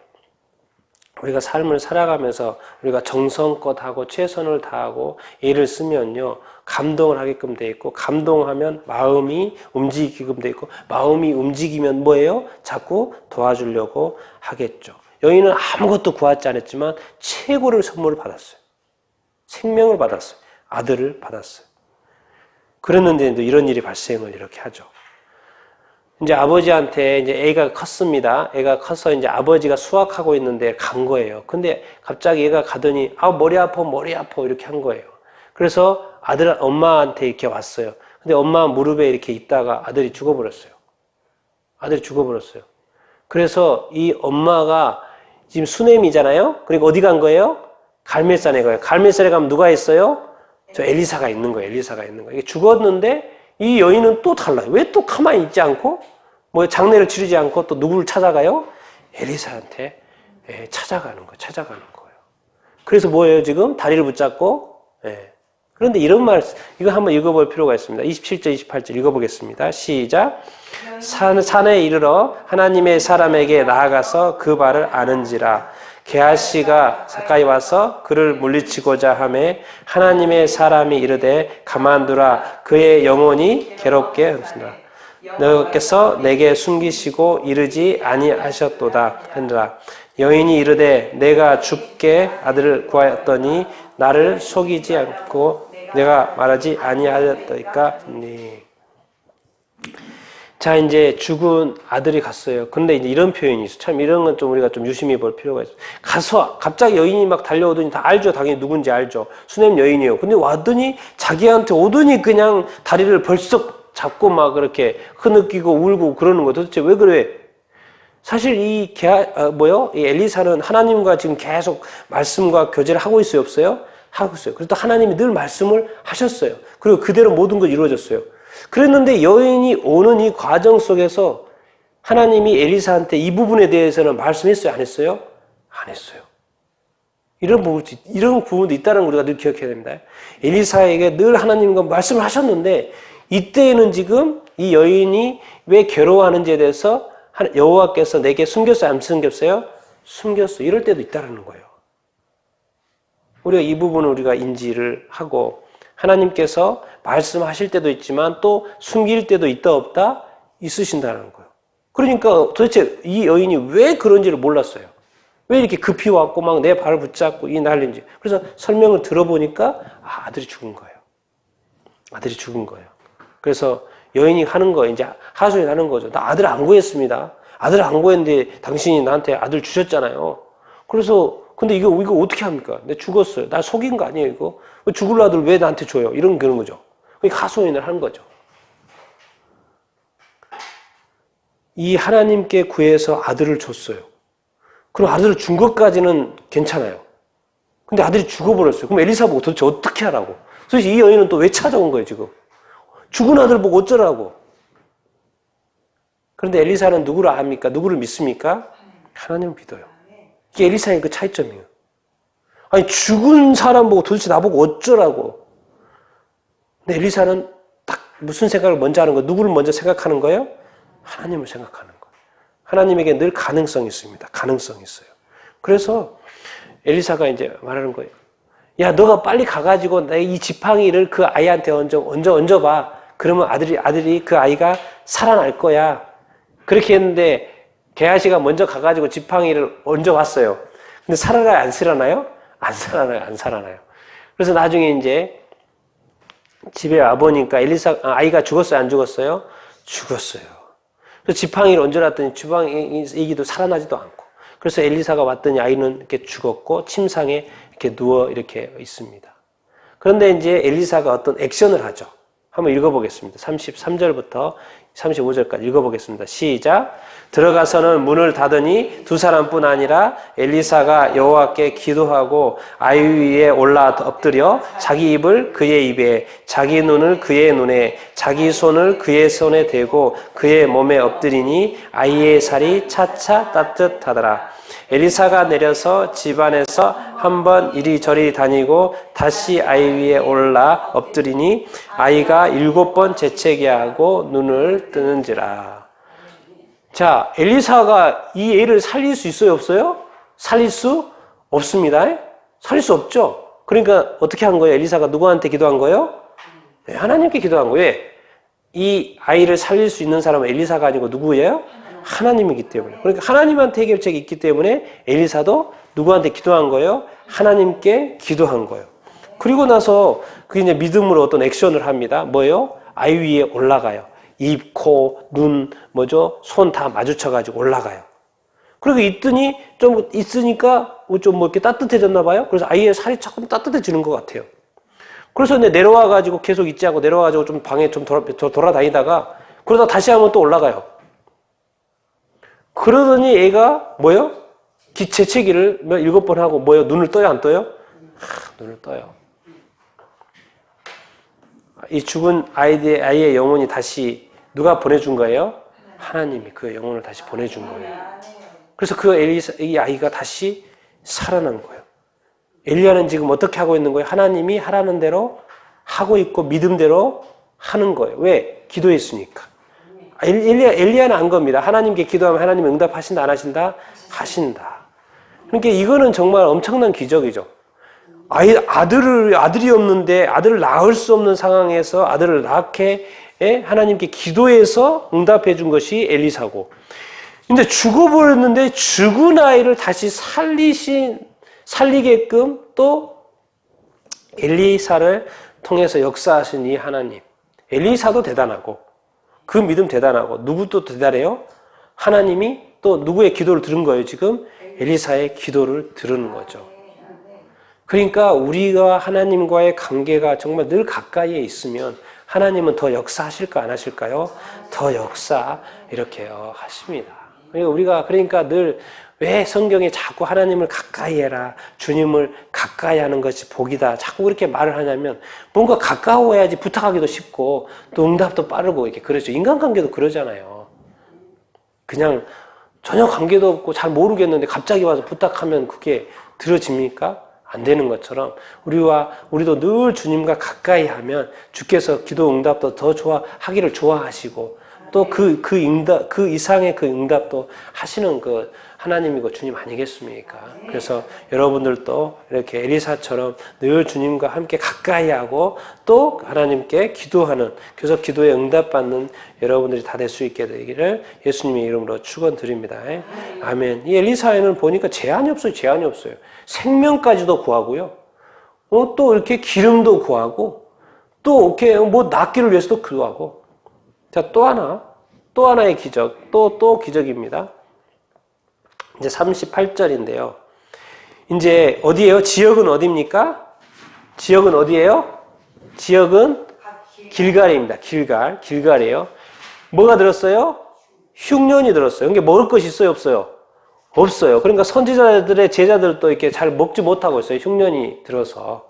우리가 삶을 살아가면서 우리가 정성껏 하고 최선을 다하고 애를 쓰면요, 감동을 하게끔 돼 있고, 감동하면 마음이 움직이게끔 돼 있고, 마음이 움직이면 뭐예요? 자꾸 도와주려고 하겠죠. 여인은 아무것도 구하지 않았지만 최고를 선물을 받았어요. 생명을 받았어요. 아들을 받았어요. 그랬는데도 이런 일이 발생을 이렇게 하죠. 이제 아버지한테 이제 애가 컸습니다. 애가 커서 이제 아버지가 수학하고 있는데 간 거예요. 근데 갑자기 애가 가더니 머리 아파 이렇게 한 거예요. 그래서 엄마한테 이렇게 왔어요. 근데 엄마 무릎에 이렇게 있다가 아들이 죽어버렸어요. 그래서 이 엄마가 지금 수넴이잖아요. 그러니까 어디 간 거예요? 갈멜산에 가요. 갈멜산에 가면 누가 있어요? 저 엘리사가 있는 거예요. 이게 죽었는데 이 여인은 또 달라요. 왜 또 가만히 있지 않고 뭐 장례를 치르지 않고 또 누구를 찾아가요? 엘리사한테 찾아가는 거예요. 그래서 뭐예요? 지금 다리를 붙잡고. 그런데 이런 말, 이거 한번 읽어볼 필요가 있습니다. 27절, 28절 읽어보겠습니다. 시작. 산에 이르러 하나님의 사람에게 나아가서 그 발을 아는지라. 게하시가 가까이 와서 그를 물리치고자 하매 하나님의 사람이 이르되 가만두라. 그의 영혼이 괴롭게 하니라. 너께서 내게 숨기시고 이르지 아니하셨도다 하니라. 여인이 이르되 내가 주께 아들을 구하였더니 나를 속이지 않고 내가 말하지 아니하였더이까. 자, 이제 죽은 아들이 갔어요. 근데 이제 이런 표현이 있어요. 참 이런 건 좀 우리가 좀 유심히 볼 필요가 있어요. 가서 갑자기 여인이 막 달려오더니 다 알죠. 당연히 누군지 알죠. 수넴 여인이에요. 근데 왔더니 자기한테 오더니 그냥 다리를 벌썩 잡고 막 그렇게 흐느끼고 울고 그러는 거예요. 도대체 왜 그래? 사실 이 엘리사는 하나님과 지금 계속 말씀과 교제를 하고 있어요, 없어요? 하고 있어요. 그래서 또 하나님이 늘 말씀을 하셨어요. 그리고 그대로 모든 것 이루어졌어요. 그랬는데 여인이 오는 이 과정 속에서 하나님이 엘리사한테 이 부분에 대해서는 말씀했어요, 안 했어요? 안 했어요. 이런 부분도 있다는 걸 우리가 늘 기억해야 됩니다. 엘리사에게 늘 하나님과 말씀을 하셨는데 이때에는 지금 이 여인이 왜 괴로워하는지에 대해서 여호와께서 내게 숨겼어요, 안 숨겼어요? 숨겼어요. 이럴 때도 있다는 거예요. 우리가 이 부분을 우리가 인지를 하고 하나님께서 말씀하실 때도 있지만 또 숨길 때도 있다 없다 있으신다는 거예요. 그러니까 도대체 이 여인이 왜 그런지를 몰랐어요. 왜 이렇게 급히 왔고 막 내 발을 붙잡고 이 난리인지. 그래서 설명을 들어보니까 아들이 죽은 거예요. 아들이 죽은 거예요. 그래서 여인이 하는 거예요. 이제 하소연 하는 거죠. 나 아들 안 구했습니다. 아들 안 구했는데 당신이 나한테 아들 주셨잖아요. 그래서 근데 이거 어떻게 합니까? 내가 죽었어요. 나 속인 거 아니에요, 이거? 죽을 아들 왜 나한테 줘요? 그런 거죠. 그러니까 하소연을 한 거죠. 이 하나님께 구해서 아들을 줬어요. 그럼 아들을 준 것까지는 괜찮아요. 근데 아들이 죽어버렸어요. 그럼 엘리사 보고 도대체 어떻게 하라고? 그래서 이 여인은 또 왜 찾아온 거예요, 지금? 죽은 아들 보고 어쩌라고? 그런데 엘리사는 누구를 압니까? 누구를 믿습니까? 하나님을 믿어요. 이게 엘리사의 그 차이점이에요. 아니, 죽은 사람 보고 도대체 나보고 어쩌라고? 근데 엘리사는 딱 무슨 생각을 먼저 하는 거예요? 누구를 먼저 생각하는 거예요? 하나님을 생각하는 거예요. 하나님에게 늘 가능성이 있습니다. 가능성이 있어요. 그래서 엘리사가 이제 말하는 거예요. 야, 너가 빨리 가가지고 내 이 지팡이를 그 아이한테 얹어봐. 그러면 아들이 그 아이가 살아날 거야. 그렇게 했는데 게하시가 먼저 가가지고 지팡이를 얹어왔어요. 근데 살아나요? 안 살아나요? 안 살아나요? 안 살아나요? 그래서 나중에 이제 집에 와보니까 아이가 죽었어요? 안 죽었어요? 죽었어요. 그래서 지팡이를 얹어놨더니 지팡이기도 살아나지도 않고. 그래서 엘리사가 왔더니 아이는 이렇게 죽었고 침상에 이렇게 누워 이렇게 있습니다. 그런데 이제 엘리사가 어떤 액션을 하죠. 한번 읽어보겠습니다. 33절부터 35절까지 읽어보겠습니다. 시작. 들어가서는 문을 닫으니 두 사람뿐 아니라 엘리사가 여호와께 기도하고 아이 위에 올라 엎드려 자기 입을 그의 입에, 자기 눈을 그의 눈에, 자기 손을 그의 손에 대고 그의 몸에 엎드리니 아이의 살이 차차 따뜻하더라. 엘리사가 내려서 집안에서 한번 이리저리 다니고 다시 아이 위에 올라 엎드리니 아이가 7번 재채기 하고 눈을 뜨는지라. 자, 엘리사가 이 애를 살릴 수 있어요, 없어요? 살릴 수 없습니다. 살릴 수 없죠. 그러니까 어떻게 한 거예요? 엘리사가 누구한테 기도한 거예요? 네, 하나님께 기도한 거예요. 왜? 이 아이를 살릴 수 있는 사람은 엘리사가 아니고 누구예요? 하나님이기 때문에. 그러니까 하나님한테 해결책이 있기 때문에 엘리사도 누구한테 기도한 거예요? 하나님께 기도한 거예요. 그리고 나서 그 이제 믿음으로 어떤 액션을 합니다. 뭐예요? 아이 위에 올라가요. 입, 코, 눈, 손 다 마주쳐가지고 올라가요. 그리고 있더니 좀 있으니까 좀 이렇게 따뜻해졌나 봐요. 그래서 아이의 살이 조금 따뜻해지는 것 같아요. 그래서 이제 내려와가지고 계속 있지 않고 내려와가지고 좀 방에 좀 돌아다니다가 그러다 다시 한번 또 올라가요. 그러더니 애가 재채기를 7번 하고 눈을 떠요, 안 떠요? 눈을 떠요. 이 죽은 아이의 영혼이 다시 누가 보내준 거예요? 하나님이 그 영혼을 다시 보내준 거예요. 그래서 이 아이가 다시 살아난 거예요. 엘리야는 지금 어떻게 하고 있는 거예요? 하나님이 하라는 대로 하고 있고 믿음대로 하는 거예요. 왜? 기도했으니까. 엘리야는 안 겁니다. 하나님께 기도하면 하나님 응답하신다, 안 하신다? 하신다. 그러니까 이거는 정말 엄청난 기적이죠. 아들이 없는데 아들을 낳을 수 없는 상황에서 아들을 낳게 하나님께 기도해서 응답해 준 것이 엘리사고. 근데 죽어버렸는데 죽은 아이를 다시 살리게끔 또 엘리사를 통해서 역사하신 이 하나님. 엘리사도 대단하고 그 믿음 대단하고 누구도 대단해요? 하나님이 또 누구의 기도를 들은 거예요, 지금? 엘리사의 기도를 들은 거죠. 그러니까 우리가 하나님과의 관계가 정말 늘 가까이에 있으면 하나님은 더 역사하실까 안 하실까요? 더 역사 이렇게 하십니다. 그러니까 늘 왜 성경에 자꾸 하나님을 가까이 해라, 주님을 가까이 하는 것이 복이다, 자꾸 그렇게 말을 하냐면 뭔가 가까워야지 부탁하기도 쉽고 또 응답도 빠르고 이렇게 그러죠. 인간관계도 그러잖아요. 그냥 전혀 관계도 없고 잘 모르겠는데 갑자기 와서 부탁하면 그게 들어집니까? 안 되는 것처럼 우리도 늘 주님과 가까이 하면 주께서 기도 응답도 더 하기를 좋아하시고 또 그 응답, 그 이상의 그 응답도 하시는 그 하나님이고 주님 아니겠습니까? 그래서 여러분들도 이렇게 엘리사처럼 늘 주님과 함께 가까이 하고 또 하나님께 기도하는, 그래서 기도에 응답받는 여러분들이 다 될 수 있게 되기를 예수님의 이름으로 축원드립니다. 아멘. 이 엘리사에는 보니까 제한이 없어요. 제한이 없어요. 생명까지도 구하고요. 또 이렇게 기름도 구하고 또 이렇게 뭐 낫기를 위해서도 기도하고. 자, 또 하나의 기적, 또 기적입니다. 이제 38절인데요. 이제 어디예요? 지역은 어디입니까? 지역은 어디예요? 지역은 길갈입니다. 길갈이에요. 뭐가 들었어요? 흉년이 들었어요. 그러니까 먹을 것이 있어요, 없어요? 없어요. 그러니까 선지자들의 제자들도 이렇게 잘 먹지 못하고 있어요. 흉년이 들어서.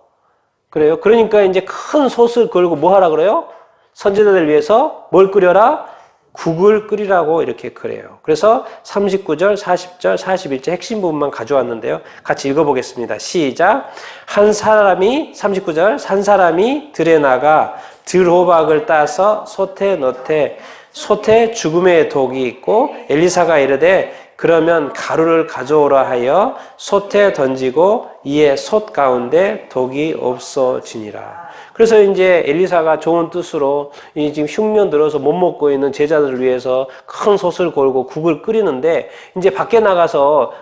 그래요. 그러니까 이제 큰 솥을 걸고 뭐 하라 그래요? 선지자들을 위해서 뭘 끓여라? 국을 끓이라고 이렇게 그래요. 그래서 39절, 40절, 41절 핵심 부분만 가져왔는데요. 같이 읽어보겠습니다. 시작. 39절, 한 사람이 들에 나가 들호박을 따서 솥에 넣되 솥에 죽음의 독이 있고 엘리사가 이르되 그러면 가루를 가져오라 하여 솥에 던지고 이에 솥 가운데 독이 없어지니라. 그래서 이제 엘리사가 좋은 뜻으로 이 지금 흉년 들어서 못 먹고 있는 제자들을 위해서 큰 솥을 걸고 국을 끓이는데 이제 밖에 나가서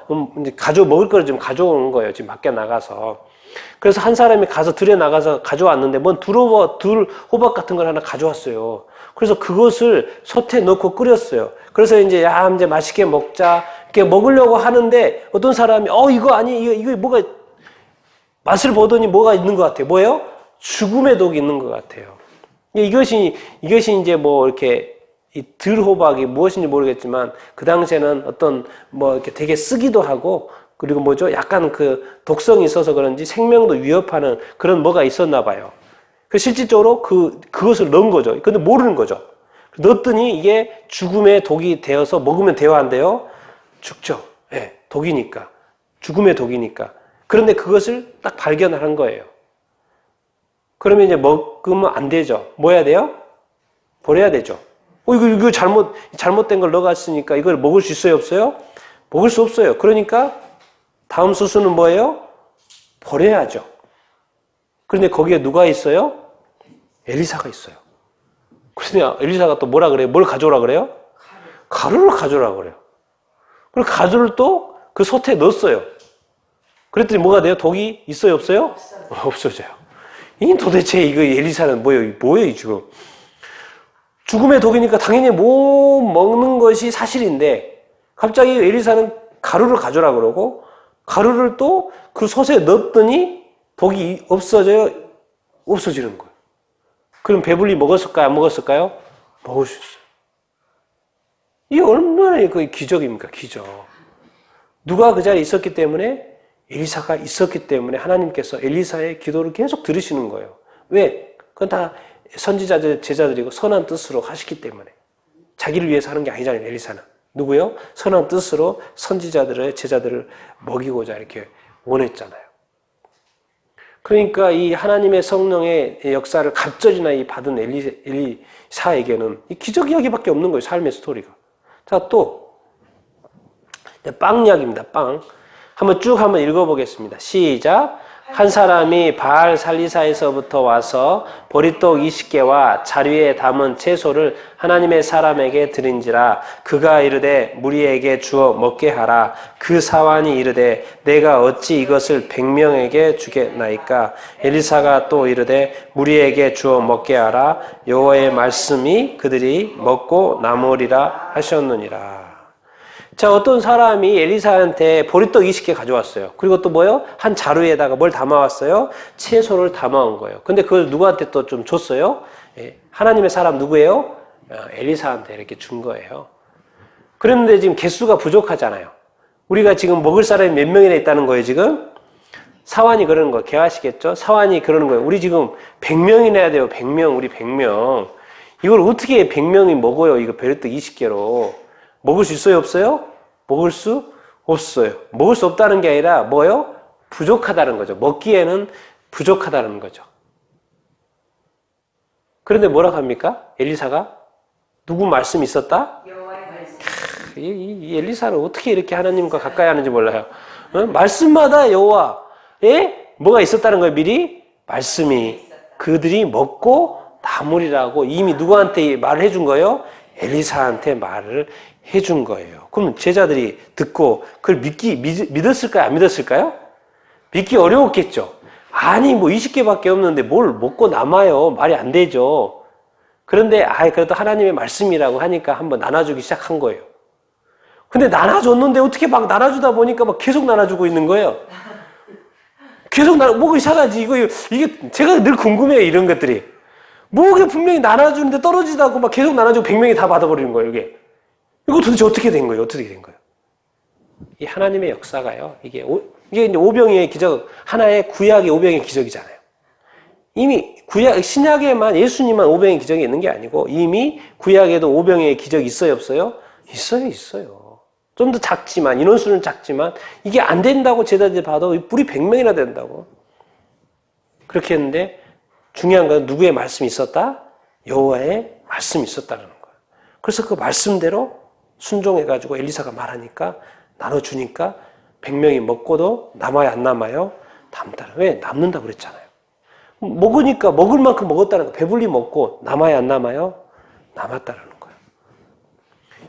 이제 먹을 거를 좀 가져오는 거예요. 지금 밖에 나가서. 그래서 한 사람이 가서 들에 나가서 가져왔는데 뭔 호박 같은 걸 하나 가져왔어요. 그래서 그것을 솥에 넣고 끓였어요. 그래서 이제 이제 맛있게 먹자 이렇게 먹으려고 하는데 어떤 사람이 이거 뭐가 맛을 보더니 뭐가 있는 것 같아요. 뭐예요? 죽음의 독이 있는 것 같아요. 이것이 이제 뭐 이렇게 이 들호박이 무엇인지 모르겠지만 그 당시에는 어떤 뭐 이렇게 되게 쓰기도 하고 그리고 뭐죠? 약간 그 독성이 있어서 그런지 생명도 위협하는 그런 뭐가 있었나 봐요. 그 실질적으로 그것을 넣은 거죠. 근데 모르는 거죠. 넣었더니 이게 죽음의 독이 되어서 먹으면 돼요, 안 돼요? 죽죠. 예, 독이니까. 죽음의 독이니까. 그런데 그것을 딱 발견한 거예요. 그러면 이제 먹으면 안 되죠. 뭐 해야 돼요? 버려야 되죠. 이거 잘못된 걸 넣어갔으니까 이걸 먹을 수 있어요, 없어요? 먹을 수 없어요. 그러니까 다음 수순은 뭐예요? 버려야죠. 그런데 거기에 누가 있어요? 엘리사가 있어요. 그래서 엘리사가 또 뭐라 그래요? 뭘 가져오라 그래요? 가루를 가져오라 그래요. 그리고 가루를 또 그 솥에 넣었어요. 그랬더니 뭐가 돼요? 독이 있어요, 없어요? 없어져요. 이 도대체 이거 엘리사는 뭐예요, 지금? 죽음의 독이니까 당연히 못 먹는 것이 사실인데 갑자기 엘리사는 가루를 가져오라 그러고 가루를 또 그 솥에 넣었더니 독이 없어져요? 없어지는 거예요. 그럼 배불리 먹었을까요? 안 먹었을까요? 먹을 수 있어요. 이게 얼마나 그 기적입니까? 기적. 누가 그 자리에 있었기 때문에? 엘리사가 있었기 때문에 하나님께서 엘리사의 기도를 계속 들으시는 거예요. 왜? 그건 다 선지자들, 제자들이고 선한 뜻으로 하시기 때문에. 자기를 위해서 하는 게 아니잖아요, 엘리사는. 누구요? 선한 뜻으로 선지자들의 제자들을 먹이고자 이렇게 원했잖아요. 그러니까 이 하나님의 성령의 역사를 갑절이나 받은 엘리사에게는 이 기적 이야기밖에 없는 거예요, 삶의 스토리가. 자, 또 빵 이야기입니다. 빵. 한번 읽어보겠습니다. 시작. 한 사람이 바알 살리사에서부터 와서 보리떡 20개와 자루에 담은 채소를 하나님의 사람에게 드린지라. 그가 이르되 무리에게 주어 먹게 하라. 그 사환이 이르되 내가 어찌 이것을 100명에게 주겠나이까. 엘리사가 또 이르되 무리에게 주어 먹게 하라. 여호와의 말씀이 그들이 먹고 남으리라 하셨느니라. 자, 어떤 사람이 엘리사한테 보리떡 20개 가져왔어요. 그리고 또 뭐요? 한 자루에다가 뭘 담아왔어요? 채소를 담아온 거예요. 근데 그걸 누구한테 또 좀 줬어요? 하나님의 사람 누구예요? 엘리사한테 이렇게 준 거예요. 그런데 지금 개수가 부족하잖아요. 우리가 지금 먹을 사람이 몇 명이나 있다는 거예요, 지금? 사환이 그러는 거예요. 개하시겠죠? 사환이 그러는 거예요. 우리 지금 100명이나 해야 돼요. 100명, 우리 100명. 이걸 어떻게 100명이 먹어요? 이거 보리떡 20개로. 먹을 수 있어요, 없어요? 먹을 수 없어요. 먹을 수 없다는 게 아니라 뭐예요? 부족하다는 거죠. 먹기에는 부족하다는 거죠. 그런데 뭐라고 합니까? 엘리사가 누구 말씀이 있었다? 여호와의 말씀. 이 엘리사를 어떻게 이렇게 하나님과 가까이 하는지 몰라요. 말씀마다 여호와에 뭐가 있었다는 거예요. 미리 말씀이 그들이 먹고 나물이라고 이미 누구한테 말을 해준 거예요? 엘리사한테 말을 해준 거예요. 그럼 제자들이 듣고 그걸 믿었을까요? 안 믿었을까요? 믿기 어려웠겠죠. 아니 뭐 20개밖에 없는데 뭘 먹고 남아요. 말이 안 되죠. 그런데 그래도 하나님의 말씀이라고 하니까 한번 나눠주기 시작한 거예요. 근데 나눠줬는데 어떻게 막 나눠주다 보니까 막 계속 나눠주고 있는 거예요. 계속 뭐가 이상하지. 이게 제가 늘 궁금해요. 이런 것들이. 뭐가 분명히 나눠주는데 떨어지다 하고 막 계속 나눠주고 100명이 다 받아버리는 거예요. 이거 도대체 어떻게 된 거예요? 어떻게 된 거예요? 이 하나님의 역사가요. 이게 이제 오병이의 기적, 하나의 구약의 오병이의 기적이잖아요. 이미 신약에만 예수님만 오병이의 기적이 있는 게 아니고 이미 구약에도 오병이의 기적이 있어요, 없어요? 있어요. 좀 더 작지만, 인원수는 작지만, 이게 안 된다고 제자들이 봐도 우리 100명이나 된다고. 그렇게 했는데, 중요한 건 누구의 말씀이 있었다? 여호와의 말씀이 있었다는 거예요. 그래서 그 말씀대로 순종해가지고 엘리사가 말하니까, 나눠주니까, 100명이 먹고도 남아요, 안 남아요? 남다. 왜? 남는다고 그랬잖아요. 먹으니까 먹을 만큼 먹었다는 거예요. 배불리 먹고, 남아요, 안 남아요? 남았다는 거예요.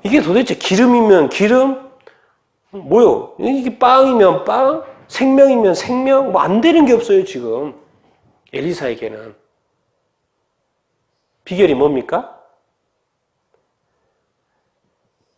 이게 도대체 기름이면 기름? 뭐요? 이게 빵이면 빵? 생명이면 생명? 뭐 안 되는 게 없어요, 지금. 엘리사에게는. 비결이 뭡니까?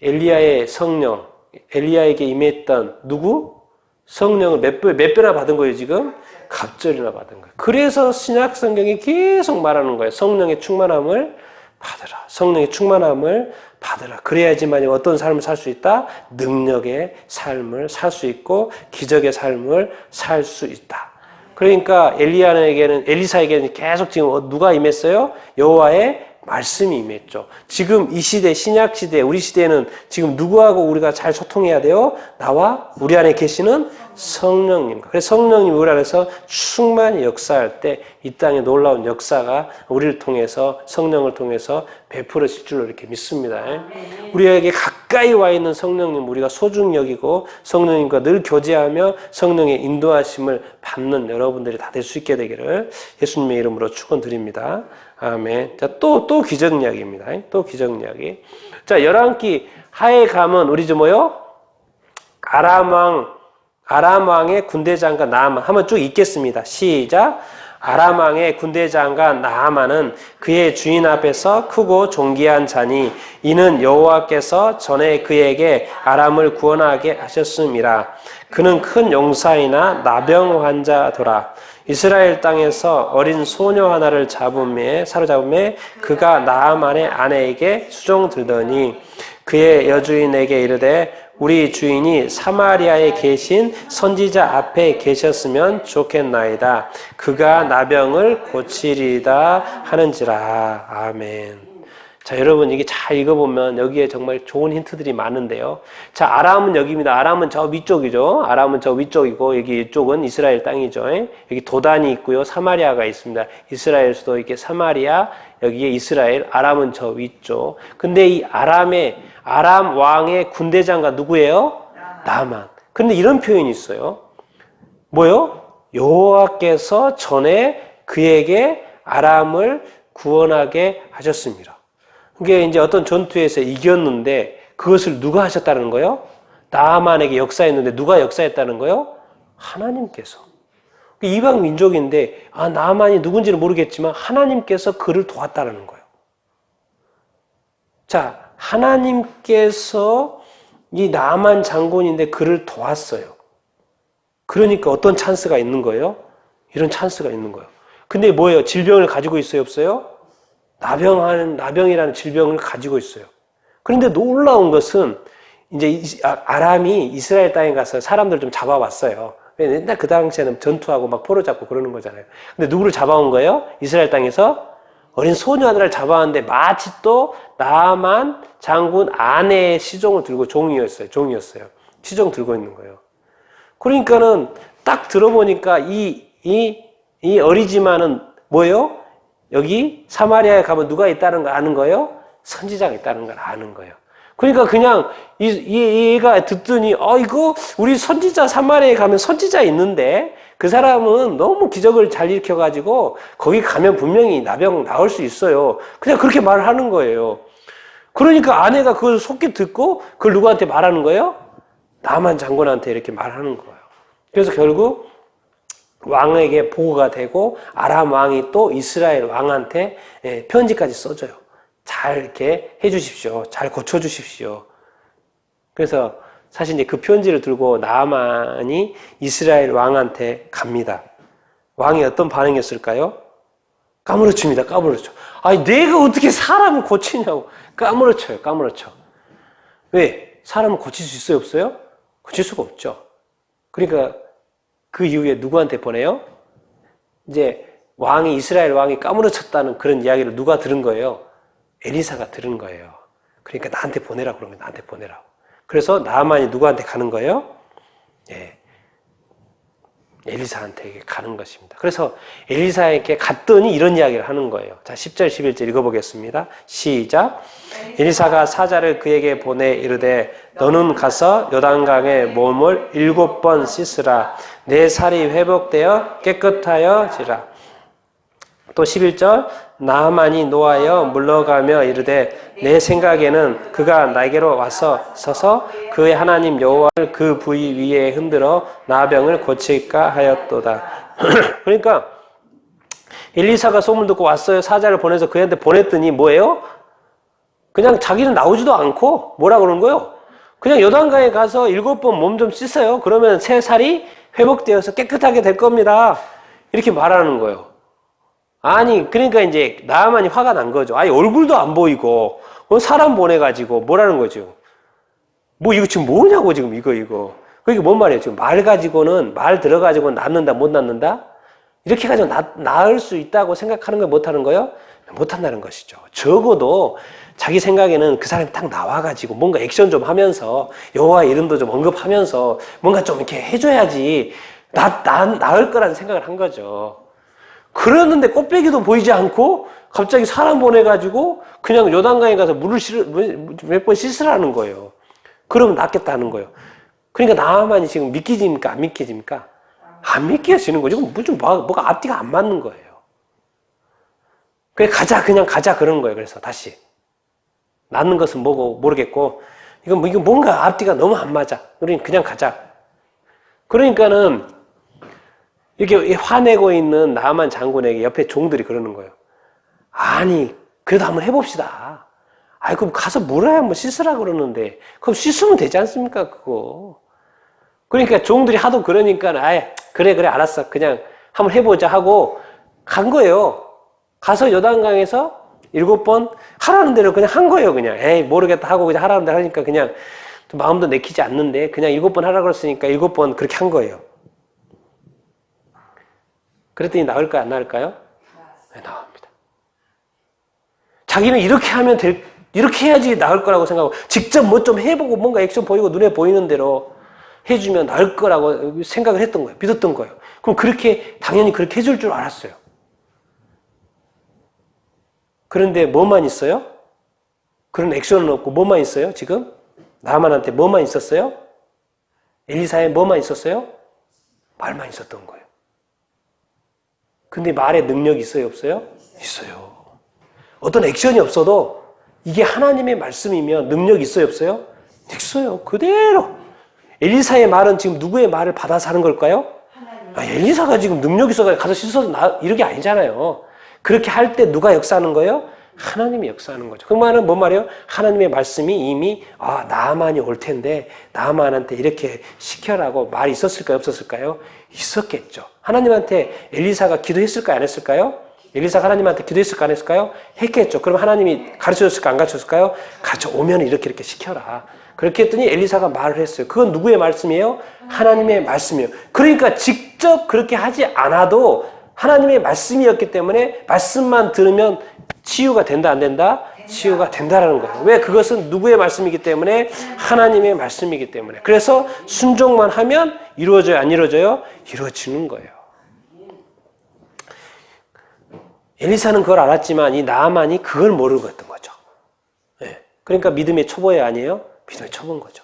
엘리야의 성령, 엘리야에게 임했던 누구? 성령을 몇 배나 받은 거예요, 지금? 갑절이나 받은 거예요. 그래서 신약 성경이 계속 말하는 거예요. 성령의 충만함을 받으라. 성령의 충만함을 받으라. 그래야지만 어떤 삶을 살 수 있다? 능력의 삶을 살 수 있고 기적의 삶을 살 수 있다. 그러니까 엘리사에게는 계속 지금 누가 임했어요? 여호와의 말씀이 임했죠. 지금 이 시대, 신약 시대, 우리 시대에는 지금 누구하고 우리가 잘 소통해야 돼요? 나와 우리 안에 계시는 성령님. 그래서 성령님이 우리 안에서 충만히 역사할 때 이 땅에 놀라운 역사가 우리를 통해서 성령을 통해서 베풀어질 줄로 이렇게 믿습니다. 우리에게 가까이 와 있는 성령님 우리가 소중히 여기고 성령님과 늘 교제하며 성령의 인도하심을 받는 여러분들이 다 될 수 있게 되기를 예수님의 이름으로 축원드립니다. 아멘. 자, 또 기적 이야기입니다. 또 기적 이야기. 자, 열왕기 하에 가면 우리 뭐요? 아람 왕의 군대 장관 나아만 한번 쭉 읽겠습니다. 시작. 아람 왕의 군대 장관 나아만은 그의 주인 앞에서 크고 존귀한 자니 이는 여호와께서 전에 그에게 아람을 구원하게 하셨음이라. 그는 큰 용사이나 나병 환자더라. 이스라엘 땅에서 어린 소녀 하나를 사로잡음에 그가 나아만의 아내에게 수종 들더니 그의 여주인에게 이르되 우리 주인이 사마리아에 계신 선지자 앞에 계셨으면 좋겠나이다. 그가 나병을 고치리다 하는지라. 아멘. 자, 여러분 이게 잘 읽어보면 여기에 정말 좋은 힌트들이 많은데요. 자, 아람은 여기입니다. 아람은 저 위쪽이죠. 아람은 저 위쪽이고 여기 이쪽은 이스라엘 땅이죠. 여기 도단이 있고요. 사마리아가 있습니다. 이스라엘 수도 이렇게 사마리아, 여기에 이스라엘, 아람은 저 위쪽. 근데 이 아람 왕의 군대 장관 누구예요? 나만. 근데 이런 표현이 있어요. 뭐요? 여호와께서 전에 그에게 아람을 구원하게 하셨습니다. 그게 이제 어떤 전투에서 이겼는데 그것을 누가 하셨다는 거예요? 나만에게 역사했는데 누가 역사했다는 거예요? 하나님께서. 이방 민족인데 나만이 누군지는 모르겠지만 하나님께서 그를 도왔다는 거예요. 자, 하나님께서 이 나만 장군인데 그를 도왔어요. 그러니까 어떤 찬스가 있는 거예요? 이런 찬스가 있는 거예요. 근데 뭐예요? 질병을 가지고 있어요? 없어요? 나병이라는 질병을 가지고 있어요. 그런데 놀라운 것은 이제 아람이 이스라엘 땅에 가서 사람들 좀 잡아왔어요. 옛날 그 당시에는 전투하고 막 포로 잡고 그러는 거잖아요. 근데 누구를 잡아온 거예요? 이스라엘 땅에서 어린 소녀 하나를 잡아왔는데 마치 또 나만 장군 아내의 시종을 들고 종이었어요. 시종 들고 있는 거예요. 그러니까는 딱 들어보니까 이 어리지만은 뭐예요? 여기 사마리아에 가면 누가 있다는 거 아는 거예요? 선지자가 있다는 걸 아는 거예요. 그러니까 그냥 얘가 듣더니 이거 우리 선지자 사마리아에 가면 선지자 있는데 그 사람은 너무 기적을 잘 일으켜가지고 거기 가면 분명히 나병 나을 수 있어요. 그냥 그렇게 말을 하는 거예요. 그러니까 아내가 그걸 속기 듣고 그걸 누구한테 말하는 거예요? 나만 장군한테 이렇게 말하는 거예요. 그래서 결국 왕에게 보고가 되고 아람 왕이 또 이스라엘 왕한테 편지까지 써줘요. 잘 이렇게 해주십시오. 잘 고쳐주십시오. 그래서 사실 이제 그 편지를 들고 나아만이 이스라엘 왕한테 갑니다. 왕이 어떤 반응이었을까요? 까무러칩니다. 까무러쳐. 아니 내가 어떻게 사람을 고치냐고. 까무러쳐요. 까무러쳐. 왜? 사람을 고칠 수 있어요? 없어요? 고칠 수가 없죠. 그러니까 그 이후에 누구한테 보내요? 이제 이스라엘 왕이 까무러쳤다는 그런 이야기를 누가 들은 거예요? 엘리사가 들은 거예요. 그러니까 나한테 보내라고 그런 거예요. 나한테 보내라고. 그래서 나아만이 누구한테 가는 거예요? 엘리사한테 가는 것입니다. 그래서 엘리사에게 갔더니 이런 이야기를 하는 거예요. 자, 10절, 11절 읽어보겠습니다. 시작. 엘리사가 사자를 그에게 보내 이르되 너는 가서 요단강에 몸을 7번 씻으라. 내 살이 회복되어 깨끗하여지라. 또 11절 나아만이 노하여 물러가며 이르되 내 생각에는 그가 나에게로 와서 서서 그의 하나님 여호와를 그 부위 위에 흔들어 나병을 고칠까 하였도다. 그러니까 엘리사가 소문 듣고 왔어요. 사자를 보내서 그한테 보냈더니 뭐예요? 그냥 자기는 나오지도 않고 뭐라 그러는 거예요? 그냥 요단강에 가서 7번 몸 좀 씻어요. 그러면 새 살이 회복되어서 깨끗하게 될 겁니다. 이렇게 말하는 거예요. 아니 그러니까 이제 나아만이 화가 난 거죠. 아니 얼굴도 안 보이고 사람 보내가지고 뭐라는 거죠. 뭐 이거 지금 뭐냐고 지금 이거. 그게 뭔 말이에요? 지금 말 들어가지고는 낫는다 못 낫는다? 이렇게 해가지고 나을 수 있다고 생각하는 거 못하는 거요? 못한다는 것이죠. 적어도 자기 생각에는 그 사람이 딱 나와가지고 뭔가 액션 좀 하면서 여호와의 이름도 좀 언급하면서 뭔가 좀 이렇게 해줘야지 나을 거라는 생각을 한 거죠. 그러는데 꽃배기도 보이지 않고 갑자기 사람 보내가지고 그냥 요단강에 가서 물을 몇 번 씻으라는 거예요. 그러면 낫겠다는 거예요. 그러니까 나아만이 지금 믿기집니까? 안 믿기집니까? 안 믿겨지는 거죠. 뭐가 앞뒤가 안 맞는 거예요. 그냥 가자 그런 거예요. 그래서 다시 낫는 것은 뭐고 모르겠고 이건 뭔가 앞뒤가 너무 안 맞아. 그러니 그냥 가자. 그러니까는 이렇게 화내고 있는 나아만 장군에게 옆에 종들이 그러는 거예요. 아니, 그래도 한번 해봅시다. 아이, 그럼 가서 물어야 한번 씻으라 그러는데, 그럼 씻으면 되지 않습니까, 그거. 그러니까 종들이 하도 그러니까, 그래, 알았어. 그냥 한번 해보자 하고 간 거예요. 가서 요단강에서 7번 하라는 대로 그냥 한 거예요, 그냥. 에이, 모르겠다 하고 그냥 하라는 대로 하니까 그냥 마음도 내키지 않는데, 그냥 7번 하라 그랬으니까 7번 그렇게 한 거예요. 그랬더니 나을까요? 안 나을까요? 네, 나옵니다. 자기는 이렇게 해야지 나을 거라고 생각하고 직접 뭐 좀 해보고 뭔가 액션 보이고 눈에 보이는 대로 해주면 나을 거라고 생각을 했던 거예요. 믿었던 거예요. 그럼 당연히 그렇게 해줄 줄 알았어요. 그런데 뭐만 있어요? 그런 액션은 없고 뭐만 있어요? 지금? 나만한테 뭐만 있었어요? 엘리사에 뭐만 있었어요? 말만 있었던 거예요. 근데 말에 능력이 있어요? 없어요? 있어요. 어떤 액션이 없어도 이게 하나님의 말씀이면 능력이 있어요? 없어요? 있어요. 그대로. 엘리사의 말은 지금 누구의 말을 받아서 하는 걸까요? 엘리사가 지금 능력이 있어서 가서 씻어서 이런 게 아니잖아요. 그렇게 할 때 누가 역사하는 거예요? 하나님이 역사하는 거죠. 그 말은 뭔 말이에요? 하나님의 말씀이 이미 나아만이 올 텐데 나아만한테 이렇게 시켜라고 말이 있었을까요? 없었을까요? 있었겠죠. 하나님한테 엘리사가 기도했을까요? 안 했을까요? 엘리사가 하나님한테 기도했을까요? 안 했을까요? 했겠죠. 그럼 하나님이 가르쳐줬을까요? 안 가르쳐줬을까요? 가르쳐오면 이렇게 시켜라. 그렇게 했더니 엘리사가 말을 했어요. 그건 누구의 말씀이에요? 하나님의 말씀이에요. 그러니까 직접 그렇게 하지 않아도 하나님의 말씀이었기 때문에 말씀만 들으면 치유가 된다 안 된다? 치유가 된다라는 거예요. 왜? 그것은 누구의 말씀이기 때문에? 하나님의 말씀이기 때문에. 그래서 순종만 하면 이루어져요? 안 이루어져요? 이루어지는 거예요. 엘리사는 그걸 알았지만 이 나아만이 그걸 모르고 있던 거죠. 그러니까 믿음의 초보에 아니에요? 믿음의 초보인 거죠.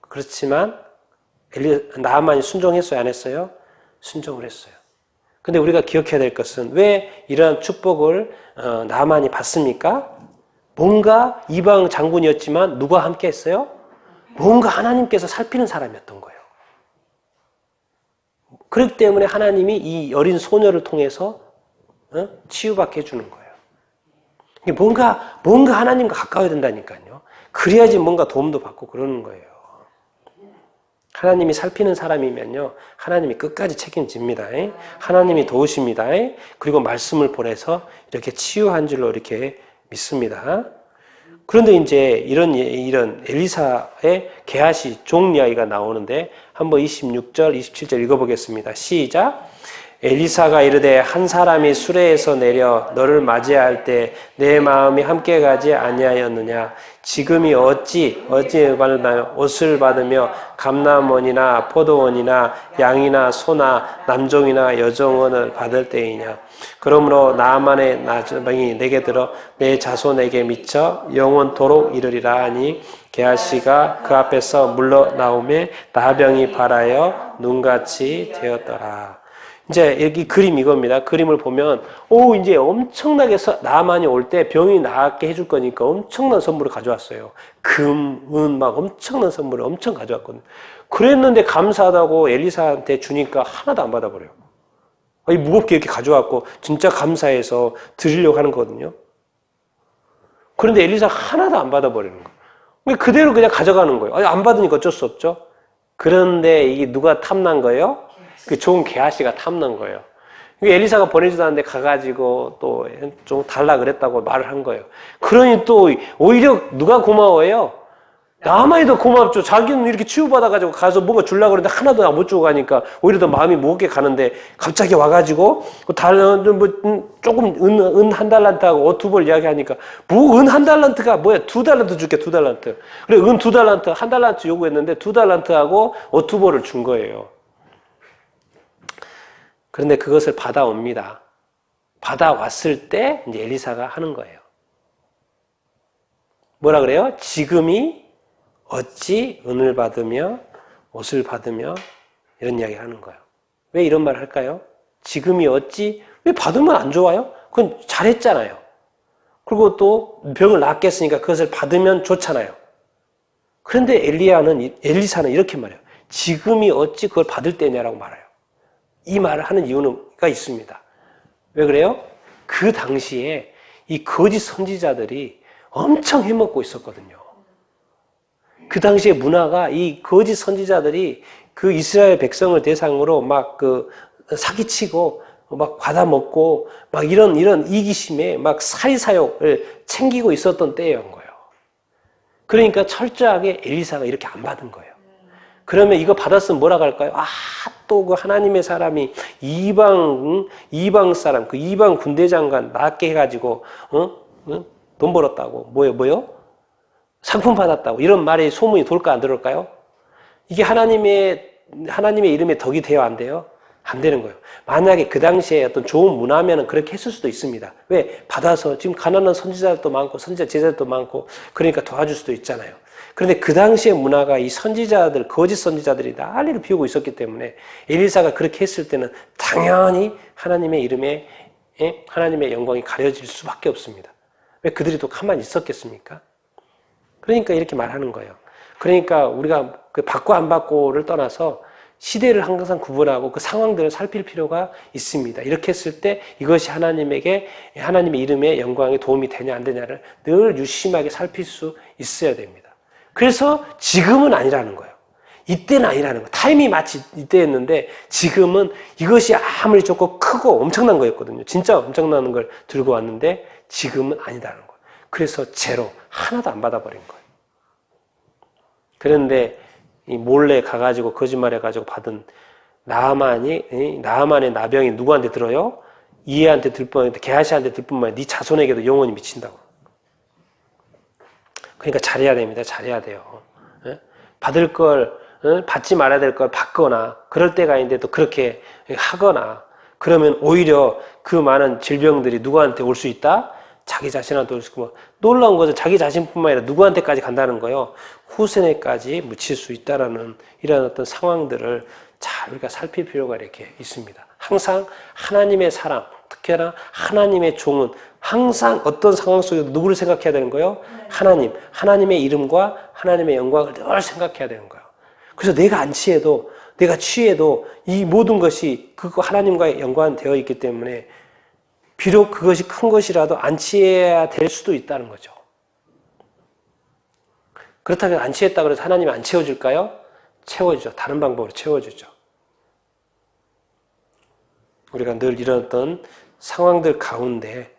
그렇지만 나아만이 순종했어요? 안 했어요? 순종을 했어요. 근데 우리가 기억해야 될 것은 왜 이러한 축복을 나아만이 받습니까? 뭔가 이방 장군이었지만 누가 함께 했어요? 뭔가 하나님께서 살피는 사람이었던 거예요. 그렇기 때문에 하나님이 이 어린 소녀를 통해서 치유받게 해주는 거예요. 뭔가 하나님과 가까워야 된다니까요. 그래야지 뭔가 도움도 받고 그러는 거예요. 하나님이 살피는 사람이면요, 하나님이 끝까지 책임집니다. 하나님이 도우십니다. 그리고 말씀을 보내서 이렇게 치유한 줄로 이렇게 믿습니다. 그런데 이제 이런 엘리사의 게하시 종 이야기가 나오는데 한번 26절, 27절 읽어보겠습니다. 시작. 엘리사가 이르되 한 사람이 수레에서 내려 너를 맞이할 때 내 마음이 함께 가지 아니하였느냐. 지금이 어찌 옷을 받으며 감람원이나 포도원이나 양이나 소나 남종이나 여종원을 받을 때이냐. 그러므로 나아만의 나병이 내게 들어 내 자손에게 미쳐 영원토록 이르리라 하니 게하시가 그 앞에서 물러나오매 나병이 발하여 눈같이 되었더라. 이제 여기 그림 이겁니다. 그림을 보면 이제 엄청나게 나아만이 올 때 병이 낫게 해줄 거니까 엄청난 선물을 가져왔어요. 금, 은 막 엄청난 선물을 엄청 가져왔거든요. 그랬는데 감사하다고 엘리사한테 주니까 하나도 안 받아버려요. 무겁게 이렇게 가져왔고 진짜 감사해서 드리려고 하는 거거든요. 그런데 엘리사가 하나도 안 받아버리는 거예요. 그대로 그냥 가져가는 거예요. 안 받으니까 어쩔 수 없죠. 그런데 이게 누가 탐난 거예요? 그 좋은 게하시가 탐난 거예요. 엘리사가 보내지도 않는데 가가지고 또 좀 달라 그랬다고 말을 한 거예요. 그러니 또 오히려 누가 고마워해요? 나아만이 더 고맙죠. 자기는 이렇게 치유받아가지고 가서 뭔가 주려고 그러는데 하나도 못 주고 가니까 오히려 더 마음이 무겁게 가는데 갑자기 와가지고 조금 은 한 달란트하고 옷 2벌 이야기하니까 은 한 달란트가 뭐야? 2달란트 줄게 2달란트. 그래 은 2달란트 한 달란트 요구했는데 2달란트하고 옷 2벌을 준 거예요. 그런데 그것을 받아옵니다. 받아왔을 때 이제 엘리사가 하는 거예요. 뭐라 그래요? 지금이 어찌 은을 받으며 옷을 받으며 이런 이야기를 하는 거예요. 왜 이런 말을 할까요? 지금이 어찌 왜 받으면 안 좋아요? 그건 잘했잖아요. 그리고 또 병을 낫게 했으니까 그것을 받으면 좋잖아요. 그런데 엘리사는 이렇게 말해요. 지금이 어찌 그걸 받을 때냐라고 말해요. 이 말을 하는 이유가 있습니다. 왜 그래요? 그 당시에 이 거짓 선지자들이 엄청 해먹고 있었거든요. 그 당시에 문화가 이 거짓 선지자들이 그 이스라엘 백성을 대상으로 막 사기치고 막 받아먹고 막 이런 이기심에 막 사리사욕을 챙기고 있었던 때였던 거예요. 그러니까 철저하게 엘리사가 이렇게 안 받은 거예요. 그러면 이거 받았으면 뭐라고 할까요? 또 그 하나님의 사람이 이방 사람, 그 이방 군대 장관 낫게 해가지고, 돈 벌었다고. 뭐요? 상품 받았다고. 이런 말이 소문이 돌까 안 들을까요? 이게 하나님의 이름에 덕이 돼요? 안 돼요? 안 되는 거예요. 만약에 그 당시에 어떤 좋은 문화면은 그렇게 했을 수도 있습니다. 왜? 받아서 지금 가난한 선지자들도 많고, 선지자 제자들도 많고, 그러니까 도와줄 수도 있잖아요. 그런데 그 당시의 문화가 이 선지자들, 거짓 선지자들이 난리를 피우고 있었기 때문에 엘리사가 그렇게 했을 때는 당연히 하나님의 이름에 하나님의 영광이 가려질 수밖에 없습니다. 왜 그들이 또 가만히 있었겠습니까? 그러니까 이렇게 말하는 거예요. 그러니까 우리가 그 받고 안 받고를 떠나서 시대를 항상 구분하고 그 상황들을 살필 필요가 있습니다. 이렇게 했을 때 이것이 하나님의 이름의 영광에 도움이 되냐 안 되냐를 늘 유심하게 살필 수 있어야 됩니다. 그래서 지금은 아니라는 거예요. 이때는 아니라는 거예요. 타임이 마치 이때였는데 지금은 이것이 아무리 좋고 크고 엄청난 거였거든요. 진짜 엄청난 걸 들고 왔는데 지금은 아니다라는 거예요. 그래서 제로, 하나도 안 받아버린 거예요. 그런데 이 몰래 가가지고 거짓말해가지고 받은 나아만의 나병이 누구한테 들어요? 이해한테 들 뻔했는데 게하시한테 들 뿐만 아니라 네 자손에게도 영원히 미친다고. 그러니까 잘해야 됩니다. 잘해야 돼요. 받을 걸 받지 말아야 될 걸 받거나 그럴 때가 있는데 또 그렇게 하거나 그러면 오히려 그 많은 질병들이 누구한테 올 수 있다? 자기 자신한테 돌리고 놀라운 것은 자기 자신뿐만 아니라 누구한테까지 간다는 거예요. 후세에까지 묻힐 수 있다라는 이런 어떤 상황들을 잘 우리가 살필 필요가 이렇게 있습니다. 항상 하나님의 사람, 특히나 하나님의 종은 항상 어떤 상황 속에도 누구를 생각해야 되는 거예요? 하나님, 하나님의 이름과 하나님의 영광을 늘 생각해야 되는 거예요. 그래서 내가 안 취해도, 내가 취해도 이 모든 것이 그거 하나님과의 연관되어 있기 때문에 비록 그것이 큰 것이라도 안 취해야 될 수도 있다는 거죠. 그렇다고 안 취했다고 해서 하나님이 안 채워줄까요? 채워주죠. 다른 방법으로 채워주죠. 우리가 늘 이런 어떤 상황들 가운데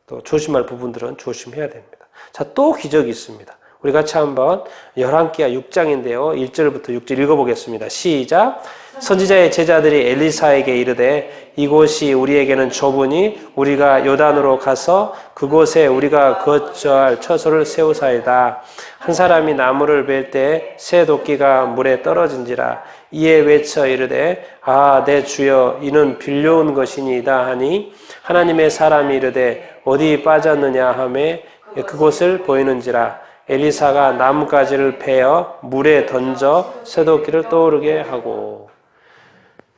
또 조심할 부분들은 조심해야 됩니다. 자, 또 기적이 있습니다. 우리 같이 한번 열왕기하 6장인데요. 1절부터 6절 읽어보겠습니다. 시작. 선지자의 제자들이 엘리사에게 이르되 이곳이 우리에게는 좁으니 우리가 요단으로 가서 그곳에 우리가 거처할 처소를 세우사이다. 한 사람이 나무를 벨 때 새 도끼가 물에 떨어진지라. 이에 외쳐 이르되 아 내 주여 이는 빌려온 것이니이다 하니 하나님의 사람이 이르되 어디 빠졌느냐 하매 그곳을 보이는지라. 엘리사가 나뭇가지를 베어 물에 던져 쇠도끼를 떠오르게 하고.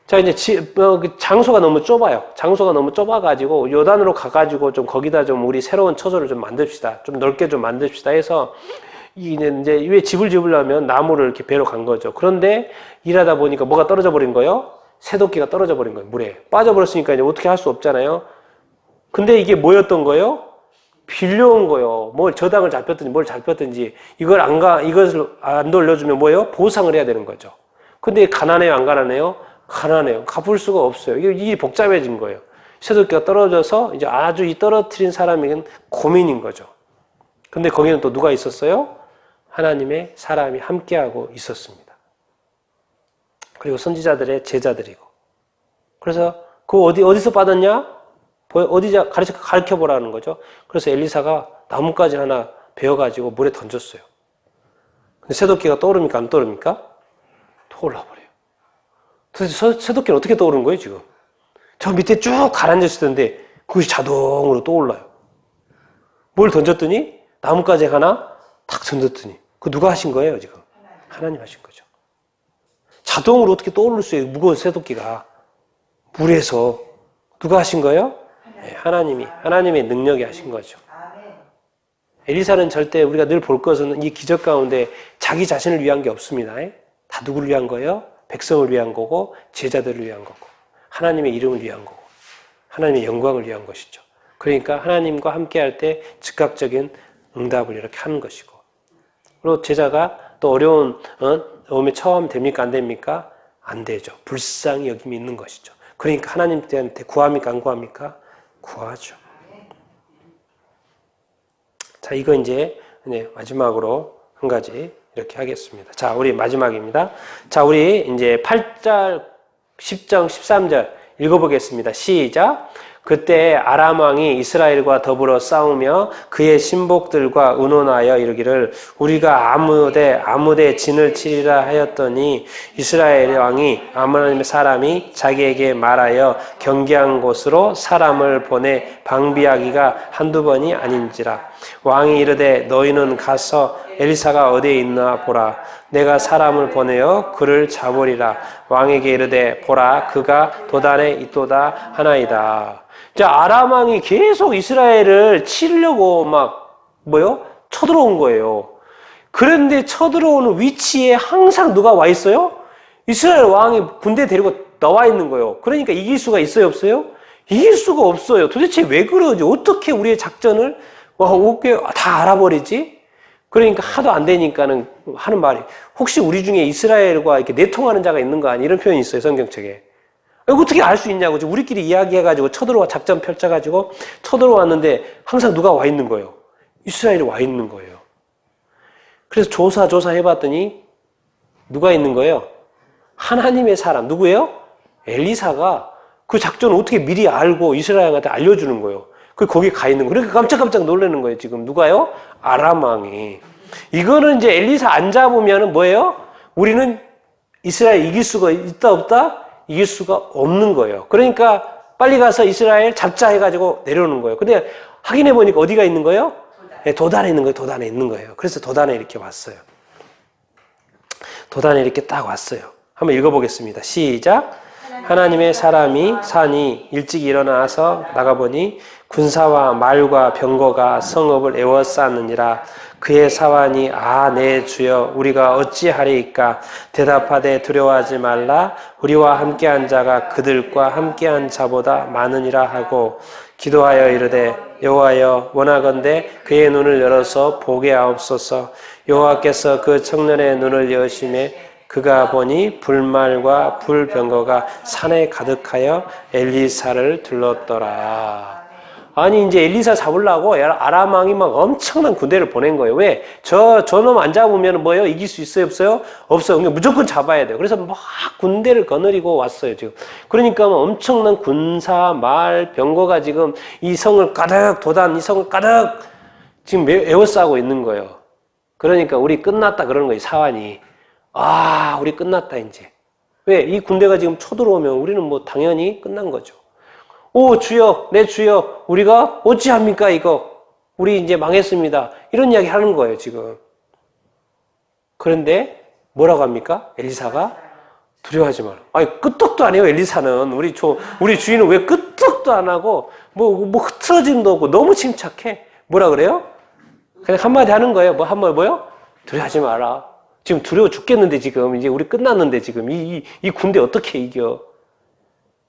자, 이제 장소가 너무 좁아요. 장소가 너무 좁아가지고 요단으로 가가지고 좀 거기다 좀 우리 새로운 처소를 좀 만듭시다. 좀 넓게 좀 만듭시다 해서 이제 왜 집을 지으려면 나무를 이렇게 베러 간 거죠. 그런데 일하다 보니까 뭐가 떨어져 버린 거예요? 쇠도끼가 떨어져 버린 거예요. 물에 빠져버렸으니까 이제 어떻게 할 수 없잖아요. 근데 이게 뭐였던 거예요? 빌려온 거예요. 뭘 저당을 잡혔든지 뭘 잡혔든지 이것을 안 돌려주면 뭐예요? 보상을 해야 되는 거죠. 근데 가난해요, 안 가난해요? 가난해요. 갚을 수가 없어요. 이게 복잡해진 거예요. 쇠도끼가 떨어져서 이제 아주 이 떨어뜨린 사람에게는 고민인 거죠. 근데 거기는 또 누가 있었어요? 하나님의 사람이 함께하고 있었습니다. 그리고 선지자들의 제자들이고. 그래서 그 어디서 받았냐? 어디 가르쳐 보라는 거죠. 그래서 엘리사가 나뭇가지 하나 베어가지고 물에 던졌어요. 근데 쇠도끼가 떠오릅니까? 안 떠오릅니까? 떠올라 버려요. 도대체 쇠도끼는 어떻게 떠오른 거예요, 지금? 저 밑에 쭉 가라앉았을 텐데 그것이 자동으로 떠올라요. 뭘 던졌더니 나뭇가지 하나 탁 던졌더니 그 누가 하신 거예요, 지금? 하나님 하신 거죠. 자동으로 어떻게 떠오를 수 있어요, 무거운 쇠도끼가. 물에서. 누가 하신 거예요? 네, 하나님의 능력이 하신 거죠. 엘리사는 절대 우리가 늘 볼 것은 이 기적 가운데 자기 자신을 위한 게 없습니다. 다 누구를 위한 거예요? 백성을 위한 거고 제자들을 위한 거고 하나님의 이름을 위한 거고 하나님의 영광을 위한 것이죠. 그러니까 하나님과 함께할 때 즉각적인 응답을 이렇게 하는 것이고 그리고 제자가 또 어려운 어음에 처음 됩니까? 안 됩니까? 안 되죠. 불쌍히 여김이 있는 것이죠. 그러니까 하나님한테 구합니까? 안 구합니까? 구하죠. 자, 이거 이제 마지막으로 한 가지 이렇게 하겠습니다. 자, 우리 마지막입니다. 자, 우리 이제 8절, 10절, 13절 읽어보겠습니다. 시작. 그때 아람 왕이 이스라엘과 더불어 싸우며 그의 신복들과 의논하여 이르기를 우리가 아무데 진을 치리라 하였더니 이스라엘 왕이 하나님의 사람이 자기에게 말하여 경계한 곳으로 사람을 보내 방비하기가 한두 번이 아닌지라. 왕이 이르되 너희는 가서 엘리사가 어디에 있나 보라. 내가 사람을 보내어 그를 잡으리라. 왕에게 이르되 보라 그가 도단에 있도다 하나이다. 자, 아람 왕이 계속 이스라엘을 치려고 쳐들어온 거예요. 그런데 쳐들어오는 위치에 항상 누가 와 있어요? 이스라엘 왕이 군대 데리고 나와 있는 거예요. 그러니까 이길 수가 있어요, 없어요? 이길 수가 없어요. 도대체 왜 그러지? 어떻게 우리의 작전을 다 알아버리지? 그러니까 하도 안 되니까는 하는 말이 혹시 우리 중에 이스라엘과 이렇게 내통하는 자가 있는 거 아니? 이런 표현이 있어요, 성경책에. 어떻게 알 수 있냐고. 우리끼리 이야기해가지고 쳐들어와 작전 펼쳐가지고 쳐들어왔는데 항상 누가 와 있는 거예요? 이스라엘이 와 있는 거예요. 그래서 조사해봤더니 누가 있는 거예요? 하나님의 사람. 누구예요? 엘리사가 그 작전을 어떻게 미리 알고 이스라엘한테 알려주는 거예요. 거기 가 있는 거예요. 그러니까 깜짝깜짝 놀라는 거예요. 지금 누가요? 아람 왕이. 이거는 이제 엘리사 안 잡으면 뭐예요? 우리는 이스라엘 이길 수가 있다 없다? 이길 수가 없는 거예요. 그러니까 빨리 가서 이스라엘 잡자 해가지고 내려오는 거예요. 근데 확인해 보니까 어디가 있는 거예요? 네, 도단에 있는 거예요. 도단에 있는 거예요. 그래서 도단에 이렇게 왔어요. 도단에 이렇게 딱 왔어요. 한번 읽어보겠습니다. 시작. 하나님의 사람이 산이 일찍 일어나서 나가보니 군사와 말과 병거가 성읍을 에워쌌느니라. 그의 사환이 내 주여 우리가 어찌하리이까. 대답하되 두려워하지 말라. 우리와 함께한 자가 그들과 함께한 자보다 많으니라 하고 기도하여 이르되 여호와여 원하건대 그의 눈을 열어서 보게 하옵소서. 여호와께서 그 청년의 눈을 여심해 그가 보니 불말과 불병거가 산에 가득하여 엘리사를 둘렀더라. 아니 이제 엘리사 잡으려고 아람 왕이 막 엄청난 군대를 보낸 거예요. 왜? 저놈 안 잡으면 뭐예요? 이길 수 있어요? 없어요? 없어요. 그러니까 무조건 잡아야 돼요. 그래서 막 군대를 거느리고 왔어요 지금. 그러니까 엄청난 군사, 말, 병거가 지금 이 성을 가득 도단, 이 성을 가득 지금 에워싸고 있는 거예요. 그러니까 우리 끝났다 그러는 거예요. 사환이. 우리 끝났다 이제. 왜? 이 군대가 지금 쳐들어오면 우리는 뭐 당연히 끝난 거죠. 오 주여 내 주여 우리가 어찌합니까 이거. 우리 이제 망했습니다. 이런 이야기 하는 거예요 지금. 그런데 뭐라고 합니까? 엘리사가 두려워하지 마라. 아니 끄떡도 안 해요 엘리사는. 우리 주인은 왜 끄떡도 안 하고 뭐 흐트러짐도 없고 너무 침착해. 뭐라 그래요? 그냥 한마디 하는 거예요. 뭐요? 두려워하지 마라. 지금 두려워 죽겠는데 지금 이제 우리 끝났는데 지금 이 군대 어떻게 이겨?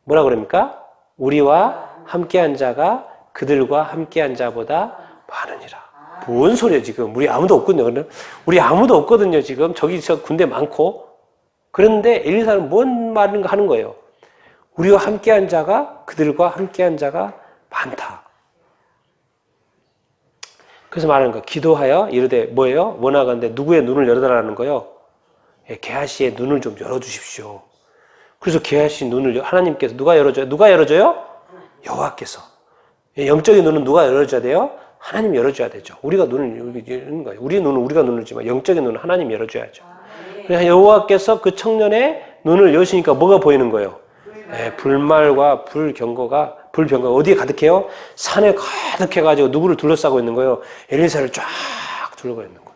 뭐라 그럽니까? 우리와 함께한 자가 그들과 함께한 자보다 많으니라. 뭔 소리야 지금? 우리 아무도 없거든요. 우리 아무도 없거든요 지금. 저 군대 많고. 그런데 엘리사는 뭔 말인가 하는 거예요. 우리와 함께한 자가 그들과 함께한 자가 많다. 그래서 말하는 거 기도하여 이르되 뭐예요? 원하건대 누구의 눈을 열어달라는 거예요? 게하시의 눈을 좀 열어주십시오. 그래서 게하시 눈을 하나님께서 누가 열어줘요? 누가 열어줘요? 여호와께서. 영적인 눈은 누가 열어줘야 돼요? 하나님 열어줘야 되죠. 우리가 눈을 여는 거예요. 우리 눈은 우리가 눈을 열지만 영적인 눈은 하나님 열어줘야죠. 그래서 여호와께서 그 청년의 눈을 여시니까 뭐가 보이는 거예요? 불말과 불병거가 어디에 가득해요? 산에 가득해가지고 누구를 둘러싸고 있는 거예요? 엘리사를 쫙 둘러고 있는 거예요.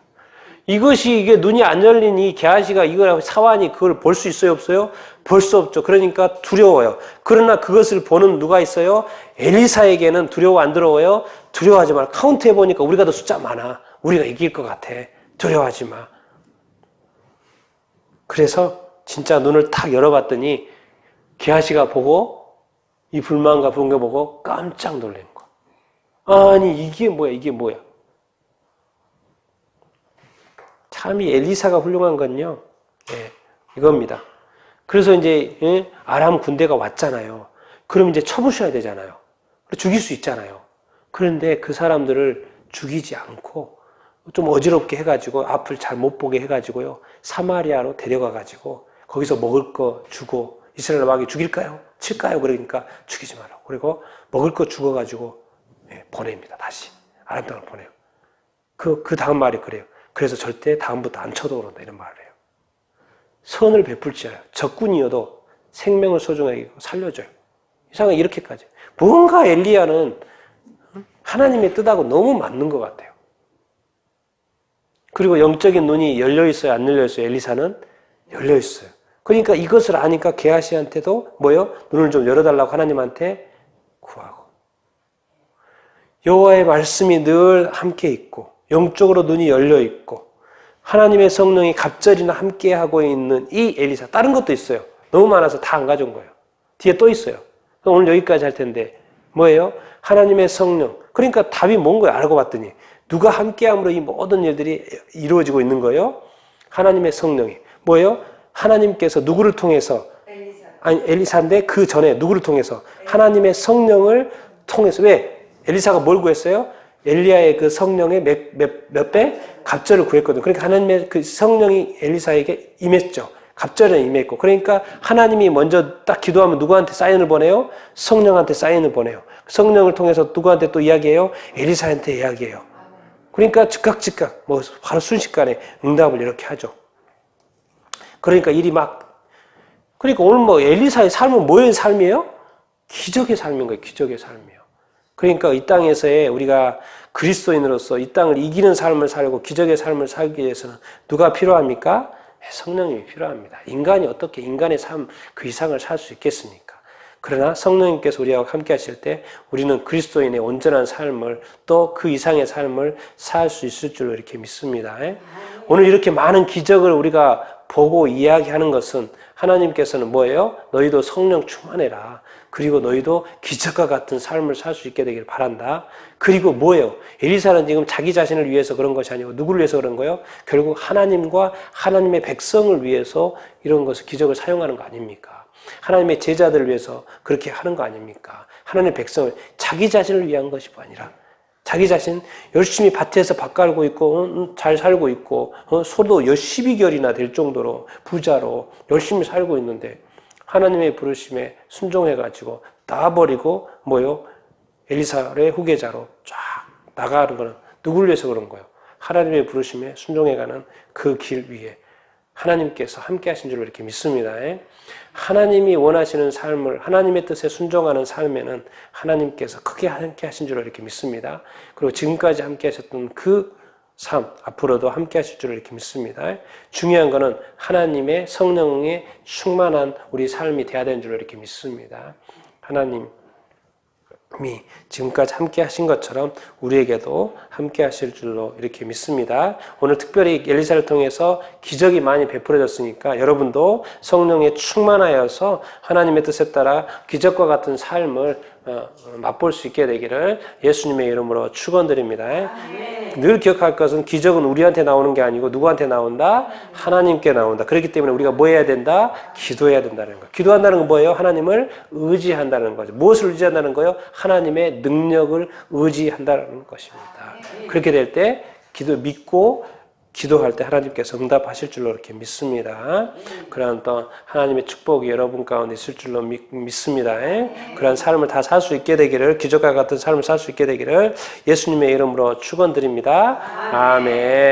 이게 눈이 안 열린 이 게하시가 사환이 그걸 볼 수 있어요? 없어요? 볼 수 없죠. 그러니까 두려워요. 그러나 그것을 보는 누가 있어요? 엘리사에게는 두려워 안 두려워요? 두려워하지 마. 카운트해 보니까 우리가 더 숫자 많아. 우리가 이길 것 같아. 두려워하지 마. 그래서 진짜 눈을 탁 열어봤더니 게하시가 보고 이 불만과 분노 보고 깜짝 놀란 거야. 아니 이게 뭐야? 참 이 엘리사가 훌륭한 건요. 이겁니다. 그래서 이제 아람 군대가 왔잖아요. 그럼 이제 쳐부셔야 되잖아요. 죽일 수 있잖아요. 그런데 그 사람들을 죽이지 않고 좀 어지럽게 해가지고 앞을 잘 못 보게 해가지고요. 사마리아로 데려가가지고 거기서 먹을 거 주고 이스라엘 왕이 죽일까요? 칠까요? 그러니까 죽이지 말라고. 그리고 먹을 거 죽어가지고 보냅니다. 다시 아람 땅을 보내요. 그 다음 말이 그래요. 그래서 절대 다음부터 안 쳐들어온다 이런 말을 해요. 선을 베풀지 않아요. 적군이어도 생명을 소중하게 살려줘요. 이상하게 이렇게까지. 뭔가 엘리야는 하나님의 뜻하고 너무 맞는 것 같아요. 그리고 영적인 눈이 열려있어요? 안 열려있어요? 엘리사는 열려있어요. 그러니까 이것을 아니까 게하시한테도 뭐요? 눈을 좀 열어달라고 하나님한테 구하고. 여호와의 말씀이 늘 함께 있고 영적으로 눈이 열려있고 하나님의 성령이 갑절이나 함께하고 있는 이 엘리사. 다른 것도 있어요. 너무 많아서 다 안 가져온 거예요. 뒤에 또 있어요. 오늘 여기까지 할 텐데 뭐예요? 하나님의 성령. 그러니까 답이 뭔 거예요? 알고 봤더니 누가 함께함으로 이 모든 일들이 이루어지고 있는 거예요? 하나님의 성령이. 뭐예요? 하나님께서 누구를 통해서 엘리사인데 그 전에 누구를 통해서? 하나님의 성령을 통해서. 왜? 엘리사가 뭘 구했어요? 엘리야의 그 성령의 몇 배? 갑절을 구했거든요. 그러니까 하나님의 그 성령이 엘리사에게 임했죠. 갑절에 임했고. 그러니까 하나님이 먼저 딱 기도하면 누구한테 사인을 보내요? 성령한테 사인을 보내요. 성령을 통해서 누구한테 또 이야기해요? 엘리사한테 이야기해요. 그러니까 즉각 바로 순식간에 응답을 이렇게 하죠. 그러니까 그러니까 오늘 엘리사의 삶은 뭐의 삶이에요? 기적의 삶인 거예요. 기적의 삶이에요. 그러니까 이 땅에서의 우리가 그리스도인으로서 이 땅을 이기는 삶을 살고 기적의 삶을 살기 위해서는 누가 필요합니까? 성령님이 필요합니다. 인간이 어떻게 인간의 삶 그 이상을 살 수 있겠습니까? 그러나 성령님께서 우리와 함께 하실 때 우리는 그리스도인의 온전한 삶을 또 그 이상의 삶을 살 수 있을 줄로 이렇게 믿습니다. 오늘 이렇게 많은 기적을 우리가 보고 이야기하는 것은 하나님께서는 뭐예요? 너희도 성령 충만해라. 그리고 너희도 기적과 같은 삶을 살 수 있게 되길 바란다. 그리고 뭐예요? 엘리사는 지금 자기 자신을 위해서 그런 것이 아니고 누구를 위해서 그런 거예요? 결국 하나님과 하나님의 백성을 위해서 이런 것을 기적을 사용하는 거 아닙니까? 하나님의 제자들을 위해서 그렇게 하는 거 아닙니까? 하나님의 백성을 자기 자신을 위한 것이 아니라 자기 자신 열심히 밭에서 밭 갈고 있고 잘 살고 있고 소도 12결이나 될 정도로 부자로 열심히 살고 있는데 하나님의 부르심에 순종해가지고 나와버리고 뭐요? 엘리사의 후계자로 쫙 나가는 거는 누구를 위해서 그런 거예요? 하나님의 부르심에 순종해가는 그 길 위에 하나님께서 함께 하신 줄로 이렇게 믿습니다. 하나님이 원하시는 삶을 하나님의 뜻에 순종하는 삶에는 하나님께서 크게 함께 하신 줄로 이렇게 믿습니다. 그리고 지금까지 함께 하셨던 그 삶 앞으로도 함께 하실 줄로 이렇게 믿습니다. 중요한 것은 하나님의 성령의 충만한 우리 삶이 되어야 되는 줄로 이렇게 믿습니다. 하나님이 지금까지 함께 하신 것처럼 우리에게도 함께 하실 줄로 이렇게 믿습니다. 오늘 특별히 엘리사를 통해서 기적이 많이 베풀어졌으니까 여러분도 성령에 충만하여서 하나님의 뜻에 따라 기적과 같은 삶을 맛볼 수 있게 되기를 예수님의 이름으로 축원드립니다. 늘 기억할 것은 기적은 우리한테 나오는 게 아니고 누구한테 나온다? 하나님께 나온다. 그렇기 때문에 우리가 뭐 해야 된다? 기도해야 된다는 거예요. 기도한다는 건 뭐예요? 하나님을 의지한다는 거죠. 무엇을 의지한다는 거예요? 하나님의 능력을 의지한다는 것입니다. 그렇게 될 때 기도 믿고 기도할 때 하나님께서 응답하실 줄로 이렇게 믿습니다. 그러한 또 하나님의 축복이 여러분 가운데 있을 줄로 믿습니다. 그러한 삶을 다 살 수 있게 되기를 기적과 같은 삶을 살 수 있게 되기를 예수님의 이름으로 축원드립니다. 아멘.